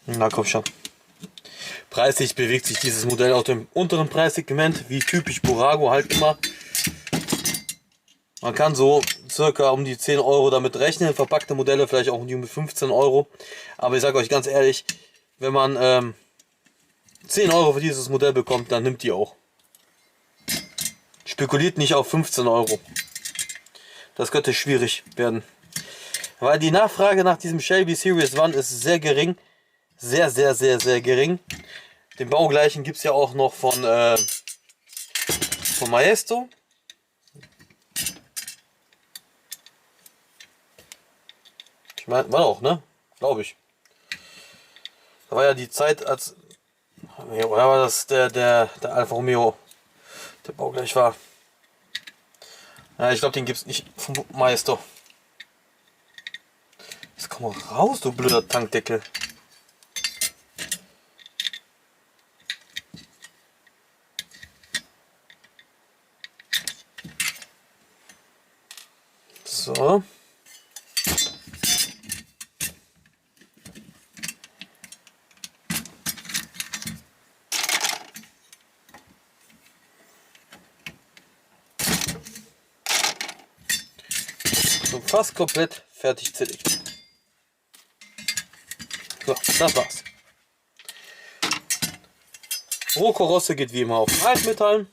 Na komm schon. Preislich bewegt sich dieses Modellauto im unteren Preissegment, wie typisch Burago halt immer. Man kann so circa um die 10 Euro damit rechnen, verpackte Modelle vielleicht auch um die 15 Euro. Aber ich sage euch ganz ehrlich, wenn man 10 Euro für dieses Modell bekommt, dann nimmt die auch. Spekuliert nicht auf 15 Euro. Das könnte schwierig werden. Weil die Nachfrage nach diesem Shelby Series 1 ist sehr gering. Sehr, sehr, sehr, sehr gering. Den baugleichen gibt es ja auch noch von Maestro. Ich meine, war auch, ne? Glaube ich. Da war ja die Zeit, als. Oder war das der Alfa Romeo, der baugleich war? Ja, ich glaube, den gibt es nicht vom Maestro. Jetzt komm mal raus, du blöder Tankdeckel. So. So, fast komplett fertig zerlegt. So, das war's. Rohkorosse geht wie immer auf Altmetall.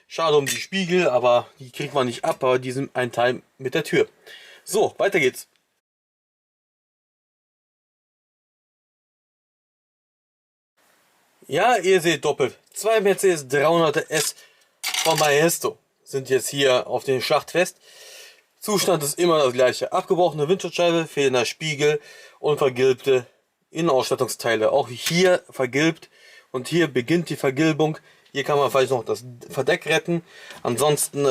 Schade um die Spiegel, aber die kriegt man nicht ab, aber die sind ein Teil mit der Tür. So, weiter geht's. Ja, ihr seht doppelt. Zwei Mercedes 300 S von Maestro sind jetzt hier auf den Schacht fest. Zustand ist immer das gleiche. Abgebrochene Windschutzscheibe, fehlender Spiegel und vergilbte Innenausstattungsteile. Auch hier vergilbt und hier beginnt die Vergilbung. Hier kann man vielleicht noch das Verdeck retten. Ansonsten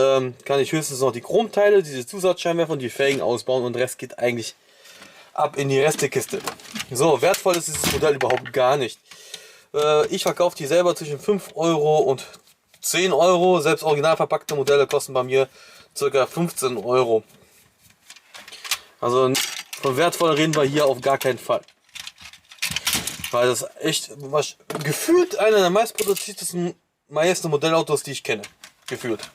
kann ich höchstens noch die Chromteile, diese Zusatzscheinwerfer und die Felgen ausbauen und der Rest geht eigentlich ab in die Restekiste. So, wertvoll ist dieses Modell überhaupt gar nicht. Ich verkaufe die selber zwischen 5 Euro und 10 Euro. Selbst original verpackte Modelle kosten bei mir ca. 15 Euro. Also von wertvoll reden wir hier auf gar keinen Fall. Weil das echt gefühlt einer der meistproduziertesten Maestro Modellautos, die ich kenne. Gefühlt.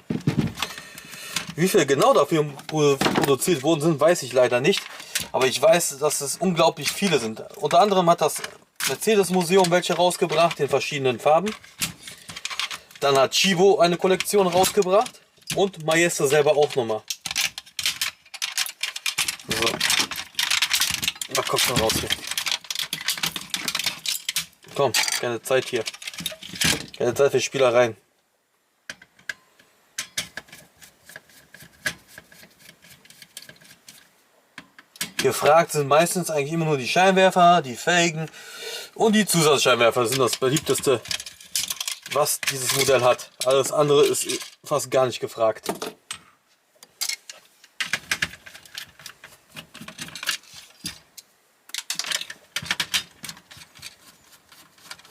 Wie viel genau dafür produziert worden sind, weiß ich leider nicht. Aber ich weiß, dass es unglaublich viele sind. Unter anderem hat das Mercedes Museum welche rausgebracht in verschiedenen Farben. Dann hat Chivo eine Kollektion rausgebracht. Und Maestro selber auch nochmal. So. Ach, komm schon raus hier. Komm, keine Zeit hier. Keine Zeit für Spielereien. Gefragt sind meistens eigentlich immer nur die Scheinwerfer, die Felgen und die Zusatzscheinwerfer sind das beliebteste, was dieses Modell hat. Alles andere ist fast gar nicht gefragt.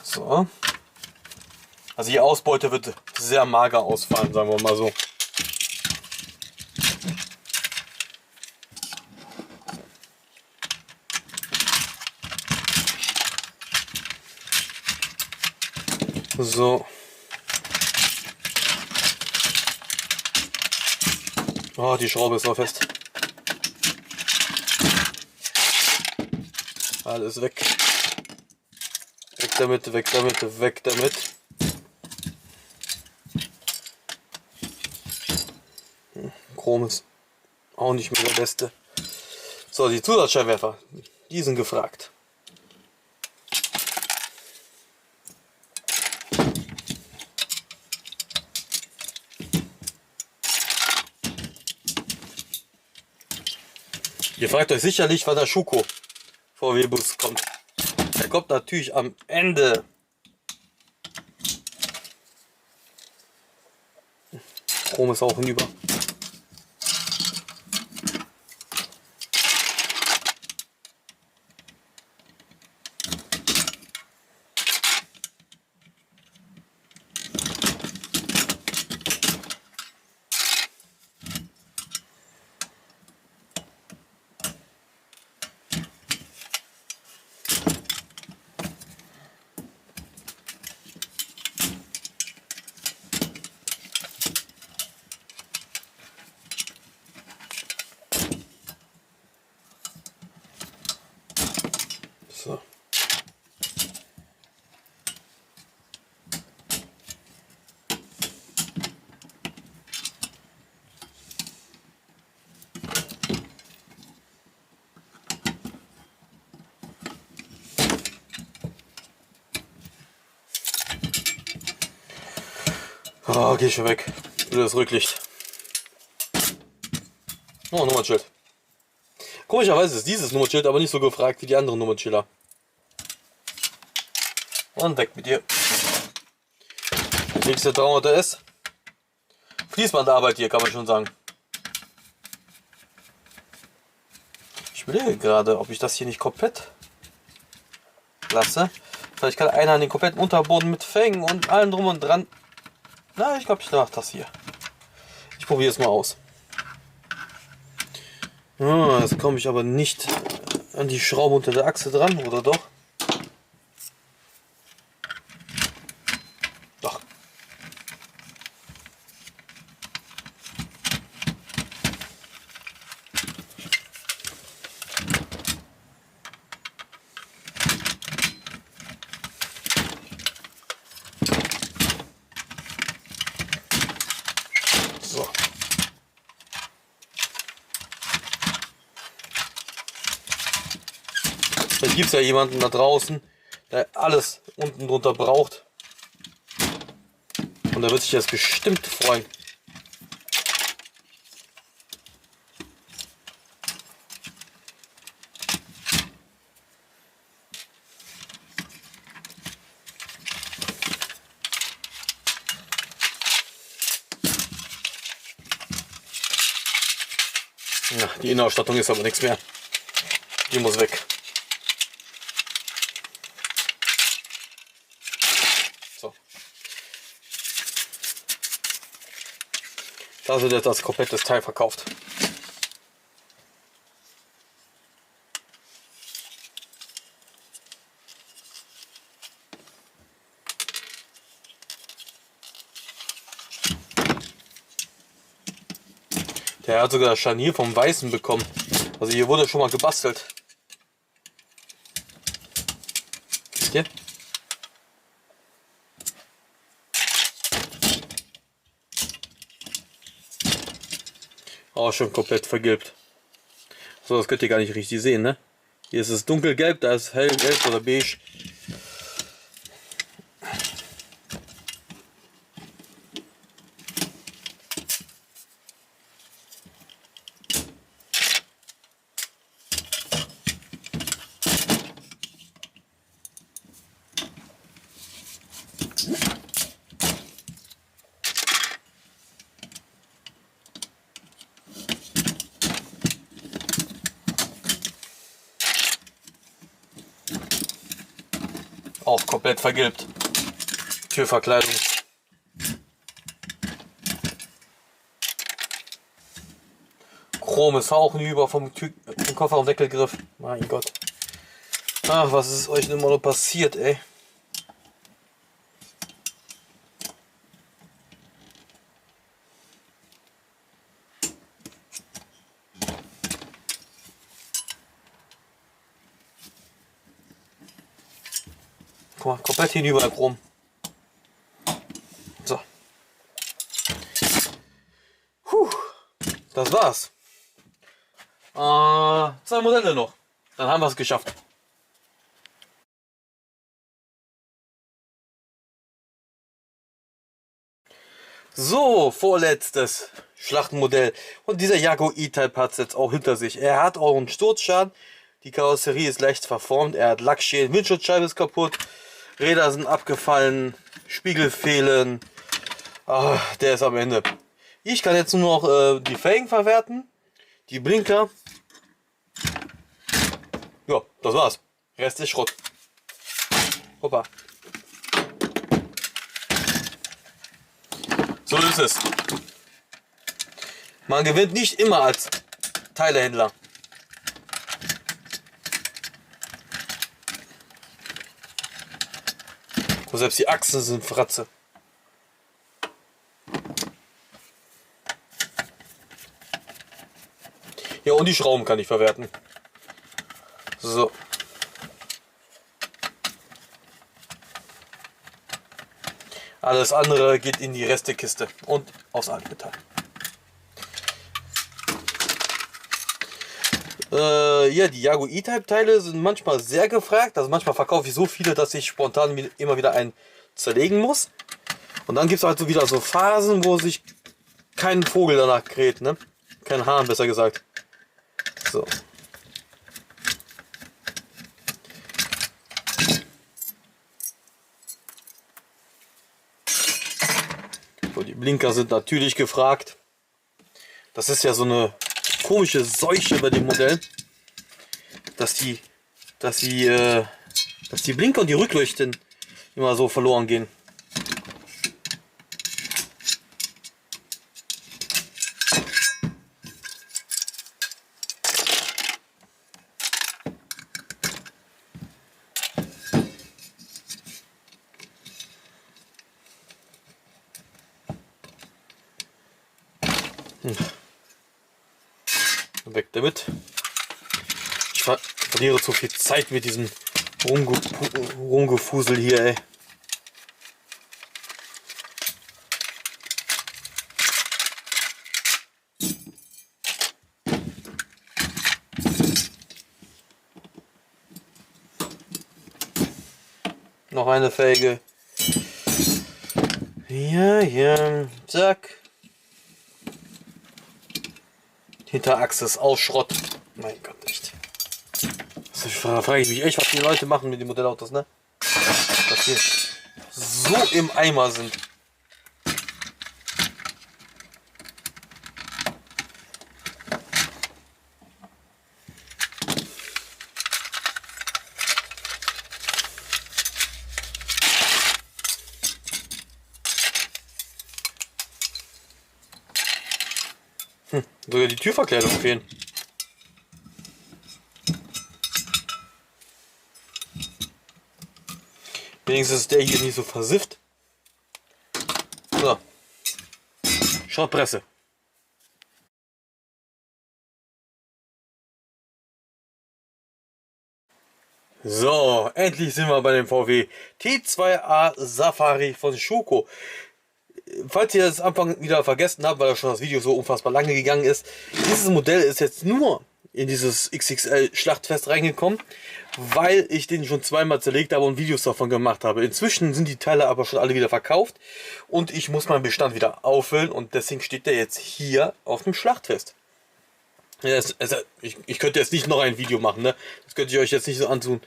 So. Also die Ausbeute wird sehr mager ausfallen, sagen wir mal so. So. Oh, die Schraube ist noch fest. Alles weg. Weg damit, weg damit, weg damit. Chrom ist auch nicht mehr der beste. So, die Zusatzscheinwerfer, die sind gefragt. Ihr fragt euch sicherlich, wann der Schuko VW-Bus kommt. Der kommt natürlich am Ende. Chrom ist auch hinüber. Oh, geh schon weg. Das Rücklicht. Oh, Nummernschild. Komischerweise ist dieses Nummernschild aber nicht so gefragt wie die anderen Nummernschilder. Und weg mit dir. Nächste 300 S. Fließbandarbeit hier, kann man schon sagen. Ich überlege gerade, ob ich das hier nicht komplett lasse. Vielleicht kann einer den kompletten Unterboden mit Fängen und allem drum und dran. Na, ich glaube, ich mache das hier. Ich probiere es mal aus. Ah, jetzt komme ich aber nicht an die Schraube unter der Achse dran, oder doch? Doch. So. Vielleicht gibt es ja jemanden da draußen, der alles unten drunter braucht. Und da wird sich das bestimmt freuen. Ja, die Innenausstattung ist aber nichts mehr. Die muss weg. So. Da wird jetzt das komplette Teil verkauft. Der hat sogar das Scharnier vom Weißen bekommen. Also hier wurde schon mal gebastelt. Seht ihr? Auch schon komplett vergilbt. So, das könnt ihr gar nicht richtig sehen, ne? Hier ist es dunkelgelb, da ist hellgelb oder beige. Auch komplett vergilbt. Türverkleidung. Chrom ist auch hinüber vom Kofferraumdeckelgriff. Mein Gott. Ach, was ist euch denn immer noch passiert, ey? Guck mal, komplett hinüber Chrom. So. Puh, das war's. 2 Modelle noch. Dann haben wir es geschafft. So, vorletztes Schlachtenmodell. Und dieser Jaguar E-Type hat es jetzt auch hinter sich. Er hat auch einen Sturzschaden. Die Karosserie ist leicht verformt. Er hat Lackschäden. Windschutzscheibe ist kaputt. Räder sind abgefallen. Spiegel fehlen. Der ist am Ende. Ich kann jetzt nur noch die Felgen verwerten. Die Blinker. Ja, das war's. Rest ist Schrott. Hoppa. So ist es. Man gewinnt nicht immer als Teilehändler. Und selbst die Achsen sind Fratze. Ja, und die Schrauben kann ich verwerten. So. Alles andere geht in die Restekiste und aus Altmetall. Ja, die Jaguar E-Type Teile sind manchmal sehr gefragt. Also manchmal verkaufe ich so viele, dass ich spontan immer wieder einen zerlegen muss. Und dann gibt es halt so wieder so Phasen, wo sich kein Vogel danach kräht, ne? Kein Hahn, besser gesagt. So. So, die Blinker sind natürlich gefragt. Das ist ja so eine komische Seuche bei dem Modell, dass die Blinker und die Rückleuchten immer so verloren gehen. Weg damit. Ich verliere zu viel Zeit mit diesem Rumgefusel hier, ey. Noch eine Felge. Ja, zack. Hinterachse ist auch Schrott. Mein Gott, echt. Also frage ich mich echt, was die Leute machen mit den Modellautos, ne? Dass die so im Eimer sind. Sogar die Türverkleidung fehlen. Wenigstens ist der hier nicht so versifft. So. Schrottpresse. So, endlich sind wir bei dem VW T2A Safari von Schuko. Falls ihr das am Anfang wieder vergessen habt, weil schon das Video so unfassbar lange gegangen ist, dieses Modell ist jetzt nur in dieses XXL Schlachtfest reingekommen, weil ich den schon zweimal zerlegt habe und Videos davon gemacht habe. Inzwischen sind die Teile aber schon alle wieder verkauft und ich muss meinen Bestand wieder auffüllen und deswegen steht der jetzt hier auf dem Schlachtfest. Ich könnte jetzt nicht noch ein Video machen, ne? Das könnte ich euch jetzt nicht so antun.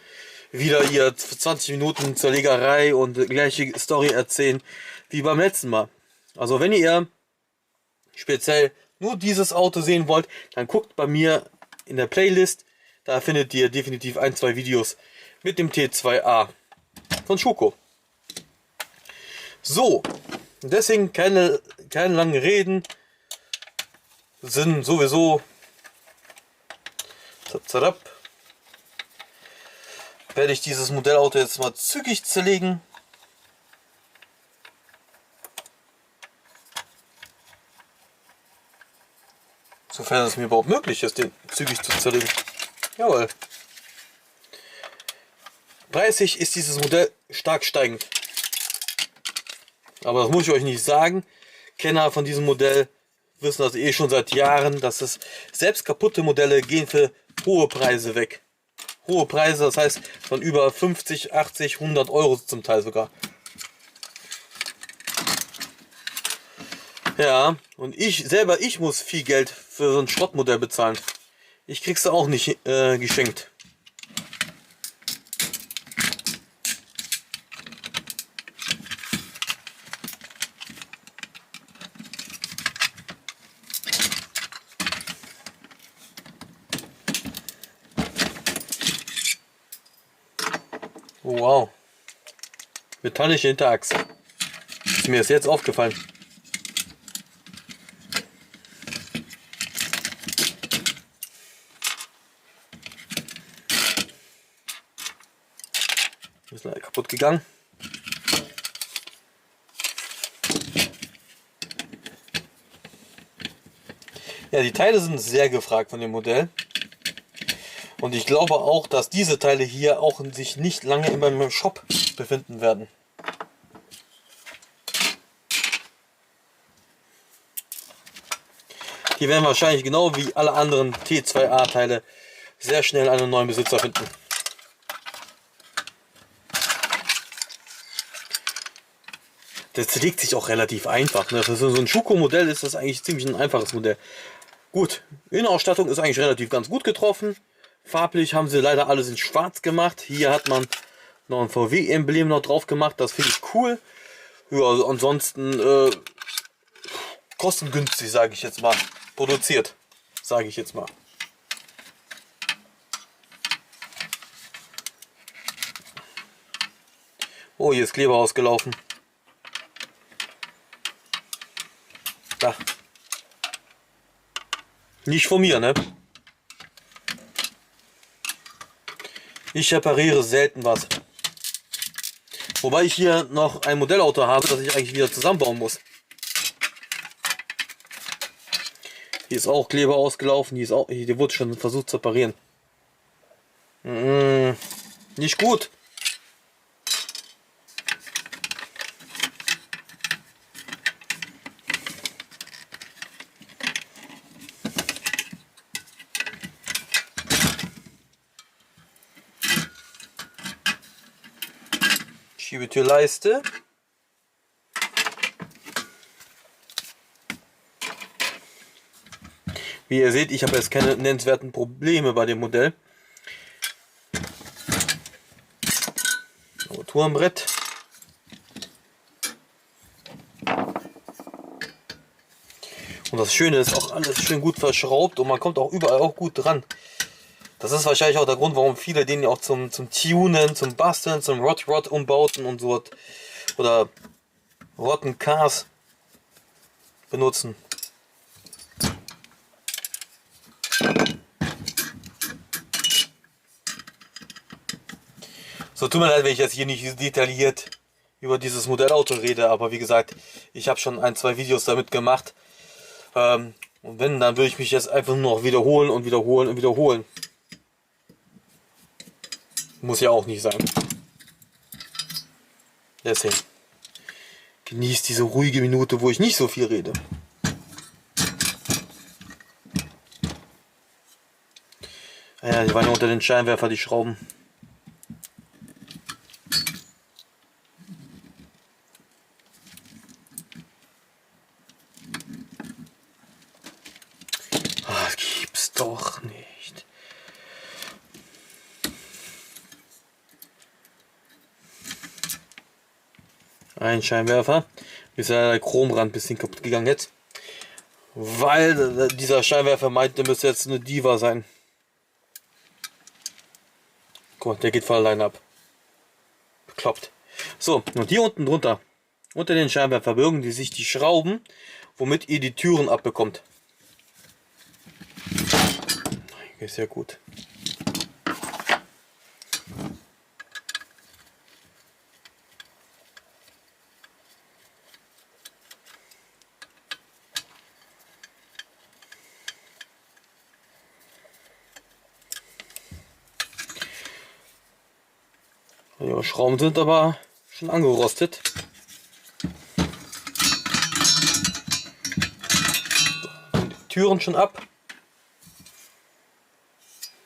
Wieder hier 20 Minuten Zerlegerei und gleiche Story erzählen wie beim letzten Mal. Also wenn ihr speziell nur dieses Auto sehen wollt, dann guckt bei mir in der Playlist. Da findet ihr definitiv ein, zwei Videos mit dem T2A von Schuko. So, deswegen keine langen Reden. Sind sowieso werde ich dieses Modellauto jetzt mal zügig zerlegen. Sofern es mir überhaupt möglich ist, den zügig zu zerlegen. Jawohl. Preislich ist dieses Modell stark steigend. Aber das muss ich euch nicht sagen. Kenner von diesem Modell wissen das eh schon seit Jahren, dass es selbst kaputte Modelle gehen für hohe Preise weg. Hohe Preise, das heißt von über 50, 80, 100 Euro zum Teil sogar. Ja, und ich muss viel Geld für so ein Schrottmodell bezahlen. Ich krieg's auch nicht geschenkt. Oh, wow. Metallische Hinterachse. Ist mir jetzt aufgefallen. Ist leider kaputt gegangen. Ja, die Teile sind sehr gefragt von dem Modell. Und ich glaube auch, dass diese Teile hier auch sich nicht lange in meinem Shop befinden werden. Die werden wahrscheinlich genau wie alle anderen T2A Teile sehr schnell einen neuen Besitzer finden. Das zerlegt sich auch relativ einfach. Ne? Für so ein Schuko-Modell ist das eigentlich ziemlich ein einfaches Modell. Gut, Innenausstattung ist eigentlich relativ ganz gut getroffen. Farblich haben sie leider alles in schwarz gemacht. Hier hat man noch ein VW-Emblem noch drauf gemacht. Das finde ich cool. Ja, also ansonsten kostengünstig, sage ich jetzt mal. Produziert, sage ich jetzt mal. Oh, hier ist Kleber ausgelaufen. Da. Nicht von mir, ne? Ich repariere selten was. Wobei ich hier noch ein Modellauto habe, das ich eigentlich wieder zusammenbauen muss. Hier ist auch Kleber ausgelaufen. Hier wurde schon versucht zu reparieren. Nicht gut. Schiebetürleiste. Wie ihr seht, ich habe jetzt keine nennenswerten Probleme bei dem Modell. Armaturenbrett. Und das Schöne ist auch alles schön gut verschraubt und man kommt auch überall auch gut dran. Das ist wahrscheinlich auch der Grund, warum viele den auch zum Tunen, zum Basteln, zum Rod umbauten und so oder Rotten Cars benutzen. So, tut mir leid, wenn ich jetzt hier nicht detailliert über dieses Modellauto rede, aber wie gesagt, ich habe schon 1, 2 Videos damit gemacht. Und wenn, dann würde ich mich jetzt einfach nur noch wiederholen und wiederholen und wiederholen. Muss ja auch nicht sein. Deswegen genießt diese ruhige Minute, wo ich nicht so viel rede. Ja, die waren ja unter den Scheinwerfer, die Schrauben. Das gibt's doch nicht. Ein Scheinwerfer. Ist ja der Chromrand ein bisschen kaputt gegangen jetzt. Weil dieser Scheinwerfer meinte, müsste jetzt eine Diva sein. Guck mal, der geht voll alleine ab. Bekloppt. So, und hier unten drunter, unter den Scheinwerfer birgen die sich die Schrauben, womit ihr die Türen abbekommt. Ist ja gut. Die Schrauben sind aber schon angerostet. Die Türen schon ab.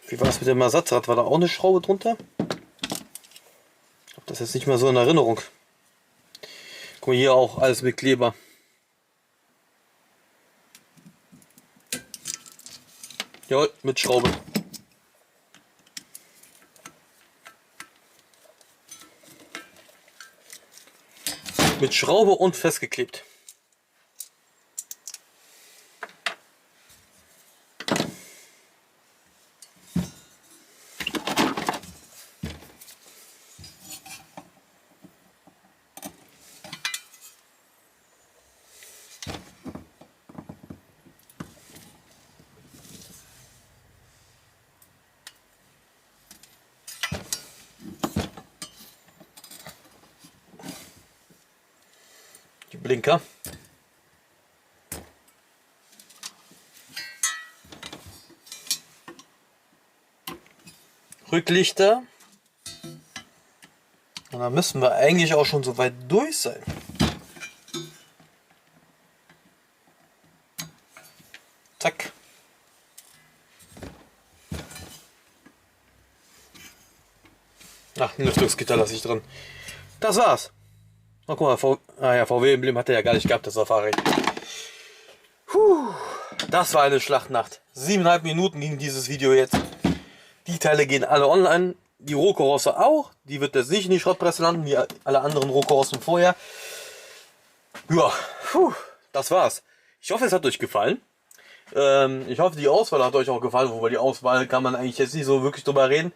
Wie war es mit dem Ersatzrad? War da auch eine Schraube drunter? Ich habe das jetzt nicht mehr so in Erinnerung. Guck mal, hier auch alles mit Kleber. Jawohl, mit Schraube. Mit Schraube und festgeklebt. Die Blinker. Rücklichter. Und dann müssen wir eigentlich auch schon so weit durch sein. Zack. Ach, ein Lüftungsgitter lasse ich drin. Das war's. Oh, guck mal, VW-Emblem hat er ja gar nicht gehabt, das Safari. Puh, das war eine Schlachtnacht. 7,5 Minuten ging dieses Video jetzt. Die Teile gehen alle online. Die Rohkarosse auch. Die wird jetzt nicht in die Schrottpresse landen, wie alle anderen Rohkarossen vorher. Ja, das war's. Ich hoffe, es hat euch gefallen. Ich hoffe, die Auswahl hat euch auch gefallen. Wobei die Auswahl kann man eigentlich jetzt nicht so wirklich drüber reden.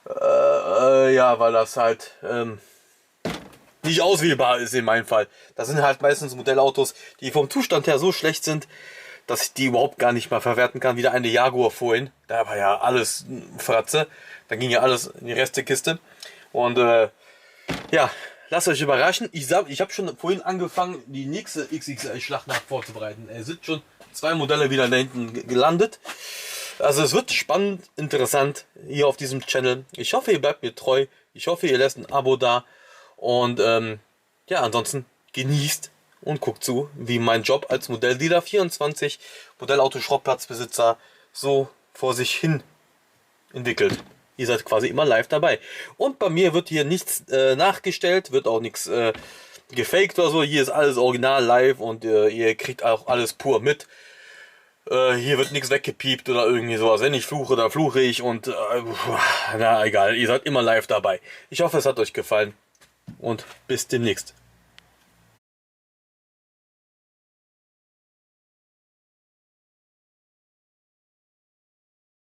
Ja, weil das halt nicht auswählbar ist in meinem Fall. Das sind halt meistens Modellautos, die vom Zustand her so schlecht sind, dass ich die überhaupt gar nicht mal verwerten kann. Wieder eine Jaguar vorhin. Da war ja alles Fratze. Da ging ja alles in die Restekiste. Und ja, lasst euch überraschen. Ich habe schon vorhin angefangen, die nächste XXL-Schlachtnacht vorzubereiten. Es sind schon 2 Modelle wieder da hinten gelandet. Also es wird spannend, interessant hier auf diesem Channel. Ich hoffe, ihr bleibt mir treu. Ich hoffe, ihr lasst ein Abo da. Und ja, ansonsten genießt und guckt zu, wie mein Job als Modelldealer 24 Modellauto-Schrottplatzbesitzer so vor sich hin entwickelt. Ihr seid quasi immer live dabei. Und bei mir wird hier nichts nachgestellt, wird auch nichts gefaked oder so. Hier ist alles original live und ihr kriegt auch alles pur mit. Hier wird nichts weggepiept oder irgendwie sowas. Wenn ich fluche, dann fluche ich und na egal, ihr seid immer live dabei. Ich hoffe, es hat euch gefallen und bis demnächst.